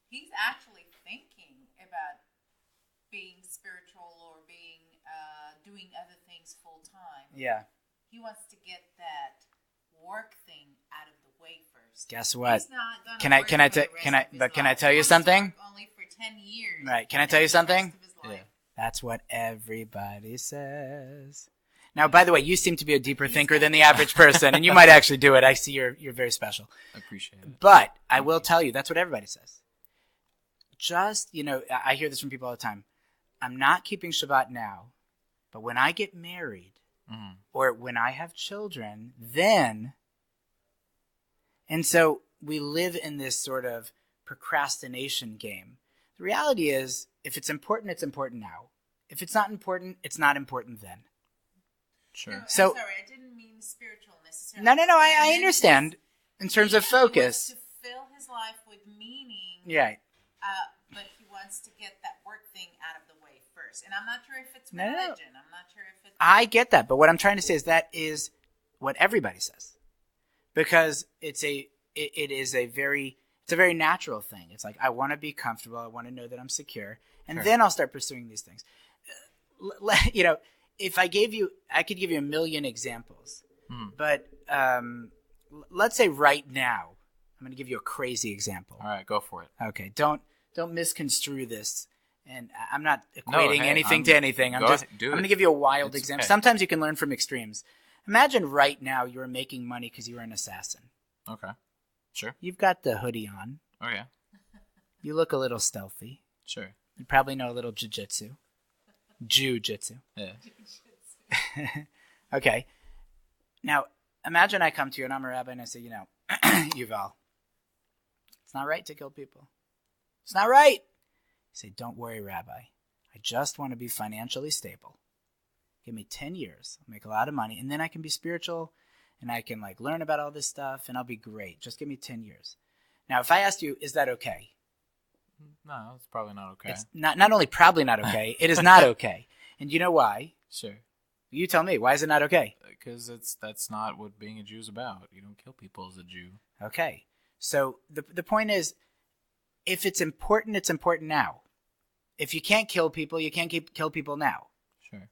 he's actually thinking about being spiritual or being doing other things full time. Yeah. He wants to get that work thing out of the way first. Guess what? He's not gonna Can I work for the rest of his can I life. tell He you wants to something? work only for 10 years. Right. Can I and tell you then the rest something? of his life. That's what everybody says. Now, by the way, you seem to be a deeper thinker than the average person, and you might actually do it. I see you're very special. I appreciate it. But I will tell you, that's what everybody says. Just, I hear this from people all the time. I'm not keeping Shabbat now, but when I get married Mm-hmm. or when I have children, then. And so we live in this sort of procrastination game. The reality is, if it's important now. If it's not important, it's not important then. Sure. No, So- I'm sorry, I didn't mean spiritual necessarily. No, I meant understand. In terms of He focus. wants to fill his life with meaning. Yeah. But he wants to get that work thing out of the way first. And I'm not sure if it's No. religion. I'm not sure if it's... I get that, but what I'm trying to say is that is what everybody says, because it is a very natural thing. It's like I want to be comfortable, I want to know that I'm secure, and Sure. then I'll start pursuing these things. If I could give you a million examples, but let's say right now, I'm going to give you a crazy example. All right, go for it. Okay, don't misconstrue this. And I'm not equating No, hey, anything to anything. I'm go ahead, do going it. to give you a wild It's example. okay. Sometimes you can learn from extremes. Imagine right now you are making money because you are an assassin. Okay. Sure. You've got the hoodie on. Okay. You look a little stealthy. Sure. You probably know a little jiu-jitsu. Jiu-jitsu. Yeah. Okay. Now, imagine I come to you and I'm a rabbi and I say, Yuval, it's not right to kill people. It's not right. You say, don't worry, Rabbi. I just want to be financially stable. Give me 10 years. I'll make a lot of money. And then I can be spiritual and I can learn about all this stuff and I'll be great. Just give me 10 years. Now, if I asked you, is that okay? No, it's probably not okay. It's not only probably not okay, it is not okay. And you know why? Sure. You tell me. Why is it not okay? Because that's not what being a Jew is about. You don't kill people as a Jew. Okay. So the point is, if it's important now. If you can't kill people, you can't kill people now. Sure.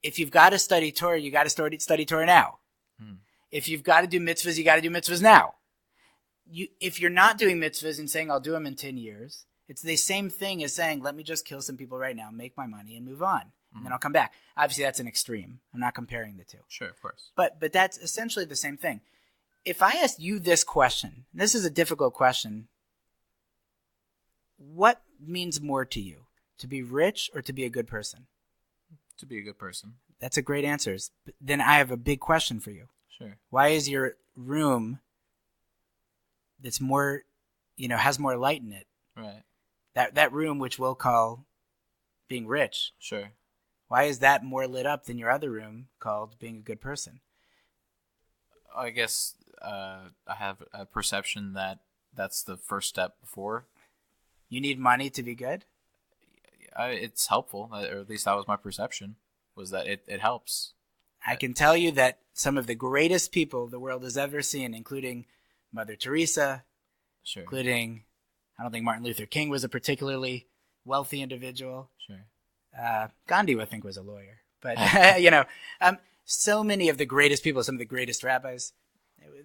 If you've got to study Torah, you got to study Torah now. If you've got to do mitzvahs, you got to do mitzvahs now. If you're not doing mitzvahs and saying, I'll do them in 10 years, It's the same thing as saying, let me just kill some people right now, make my money, and move on. And then I'll come back. Obviously, that's an extreme. I'm not comparing the two. Sure, of course. But that's essentially the same thing. If I asked you this question, this is a difficult question, what means more to you? To be rich or to be a good person? To be a good person. That's a great answer. Then I have a big question for you. Sure. Why is your room that's more, has more light in it? Right. That room, which we'll call being rich. Sure. Why is that more lit up than your other room called being a good person? I guess I have a perception that that's the first step before. You need money to be good? It's helpful, or at least that was my perception, was that it helps. I can tell you that some of the greatest people the world has ever seen, including Mother Teresa, Sure. including, I don't think Martin Luther King was a particularly wealthy individual. Sure. Gandhi, I think, was a lawyer. But, so many of the greatest people, some of the greatest rabbis,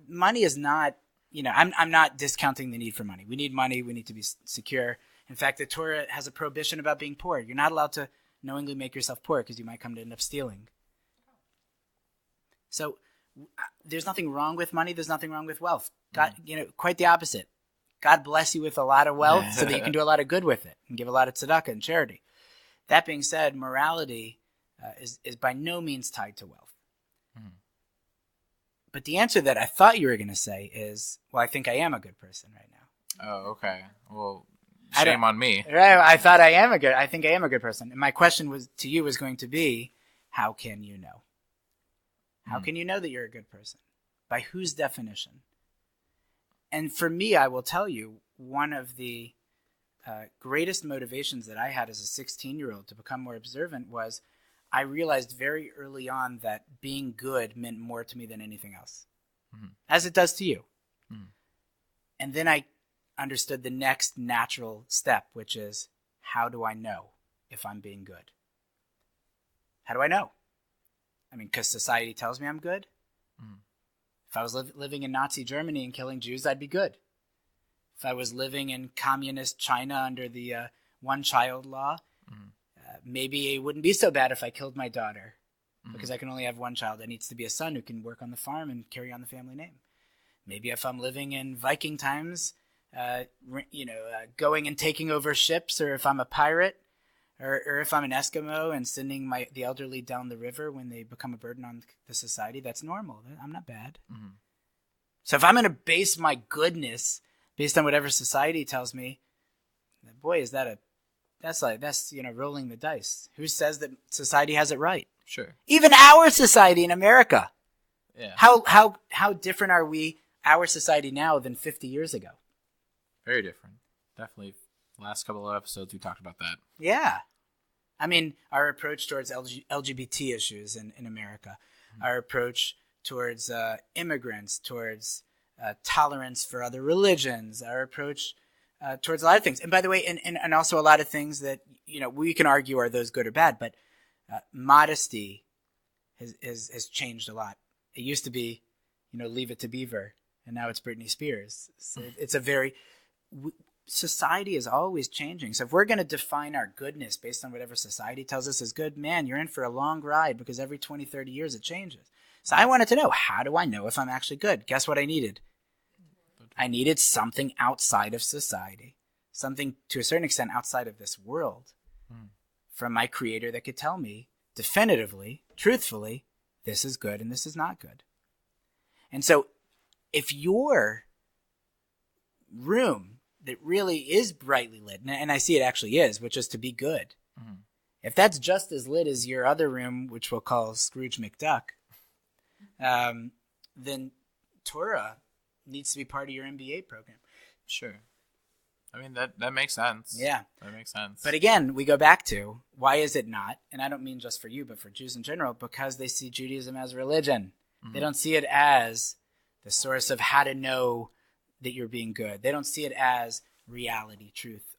money is not, I'm not discounting the need for money. We need money. We need to be secure. In fact, the Torah has a prohibition about being poor. You're not allowed to knowingly make yourself poor because you might come to end up stealing. So there's nothing wrong with money. There's nothing wrong with wealth. God, quite the opposite. God bless you with a lot of wealth so that you can do a lot of good with it and give a lot of tzedakah and charity. That being said, morality is by no means tied to wealth. Mm-hmm. But the answer that I thought you were going to say is, well, I think I am a good person right now. Oh, okay. Well, shame on me. Right? I think I am a good person. And my question was going to be, how can you know? How can you know that you're a good person? By whose definition? And for me, I will tell you, one of the greatest motivations that I had as a 16-year-old to become more observant was I realized very early on that being good meant more to me than anything else, as it does to you. Mm-hmm. And then I understood the next natural step, which is, how do I know if I'm being good? How do I know? I mean, because society tells me I'm good. Mm. If I was living in Nazi Germany and killing Jews, I'd be good. If I was living in communist China under the one-child law, maybe it wouldn't be so bad if I killed my daughter, because I can only have one child. There needs to be a son who can work on the farm and carry on the family name. Maybe if I'm living in Viking times, going and taking over ships, or if I'm a pirate, or if I'm an Eskimo and sending the elderly down the river when they become a burden on the society, that's normal. I'm not bad. Mm-hmm. So if I'm going to base my goodness based on whatever society tells me, boy, is that that's rolling the dice. Who says that society has it right? Sure. Even our society in America. Yeah. How different are we, our society now, than 50 years ago? Very different. Definitely. Last couple of episodes, we talked about that. Yeah. I mean, our approach towards LGBT issues in America, our approach towards immigrants, towards tolerance for other religions, our approach towards a lot of things. And by the way, and also a lot of things that, we can argue are those good or bad, but modesty has changed a lot. It used to be, leave it to Beaver, and now it's Britney Spears. So it's a very... Society is always changing. So if we're going to define our goodness based on whatever society tells us is good, man, you're in for a long ride, because every 20, 30 years it changes. So I wanted to know, how do I know if I'm actually good? Guess what I needed? I needed something outside of society, something to a certain extent outside of this world, from my creator that could tell me definitively, truthfully, this is good and this is not good. And so if your room that really is brightly lit, and I see it actually is, which is to be good. Mm-hmm. If that's just as lit as your other room, which we'll call Scrooge McDuck, then Torah needs to be part of your MBA program. Sure. I mean, that makes sense. Yeah. That makes sense. But again, we go back to, why is it not? And I don't mean just for you, but for Jews in general, because they see Judaism as religion. Mm-hmm. They don't see it as the source of how to know that you're being good. They don't see it as reality, truth,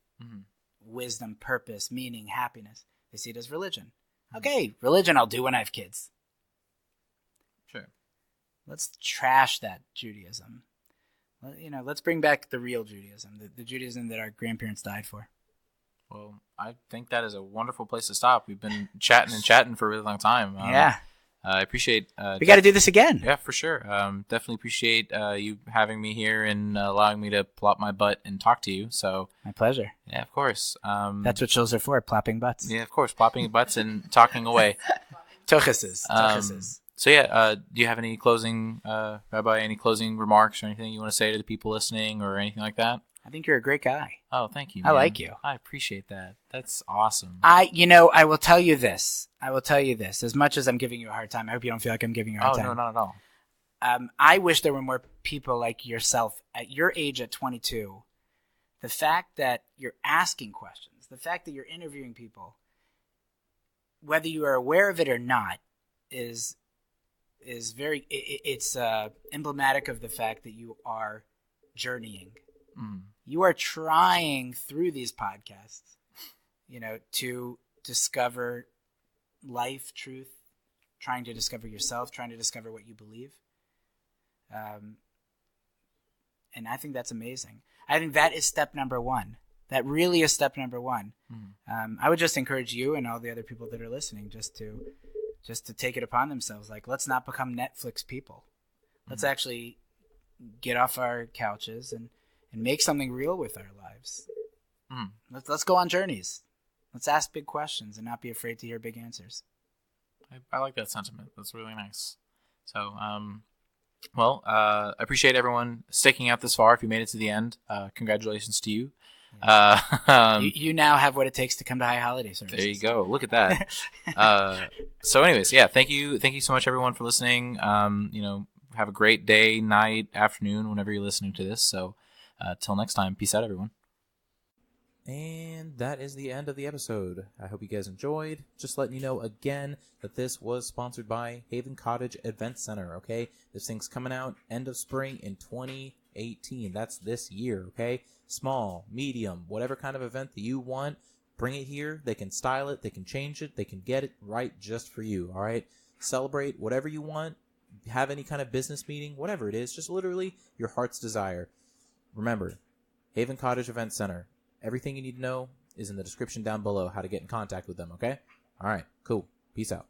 wisdom, purpose, meaning, happiness. They see it as religion. Okay, religion I'll do when I have kids. Sure. Let's trash that Judaism. Let's bring back the real Judaism, the Judaism that our grandparents died for. Well, I think that is a wonderful place to stop. We've been chatting and chatting for a really long time. Yeah. I appreciate. We got to do this again. Yeah, for sure. Definitely appreciate you having me here and allowing me to plop my butt and talk to you. So My pleasure. yeah, of course. That's what shows are for, plopping butts. Yeah, of course, plopping butts and talking away. Tuchuses. So yeah, do you have any closing, Rabbi? Any closing remarks or anything you want to say to the people listening or anything like that? I think you're a great guy. Oh, thank you. I man. like you. I appreciate that. That's awesome. I will tell you this. As much as I'm giving you a hard time, I hope you don't feel like I'm giving you a hard time. No, not at all. I wish there were more people like yourself at your age at 22. The fact that you're asking questions, the fact that you're interviewing people, whether you are aware of it or not, is very. It's emblematic of the fact that you are journeying. Mm. You are trying through these podcasts, to discover life, truth, trying to discover yourself, trying to discover what you believe. And I think that's amazing. I think that is step number one. That really is step number one. Mm. I would just encourage you and all the other people that are listening just to take it upon themselves. Like, let's not become Netflix people. Let's actually get off our couches and make something real with our lives. Mm. Let's go on journeys. Let's ask big questions and not be afraid to hear big answers. I like that sentiment. That's really nice. So, I appreciate everyone sticking out this far. If you made it to the end, congratulations to you. You now have what it takes to come to High Holiday Services. There you go. Look at that. So anyways, yeah, thank you so much everyone for listening. Have a great day, night, afternoon, whenever you're listening to this. So till next time, peace out, everyone. And that is the end of the episode. I hope you guys enjoyed. Just letting you know again that this was sponsored by Haven Cottage Event Center, okay? This thing's coming out end of spring in 2018. That's this year, okay? Small, medium, whatever kind of event that you want, bring it here. They can style it, they can change it, they can get it right just for you, all right? Celebrate whatever you want, have any kind of business meeting, whatever it is, just literally your heart's desire. Remember, Haven Cottage Event Center. Everything you need to know is in the description down below, how to get in contact with them, okay? All right, cool. Peace out.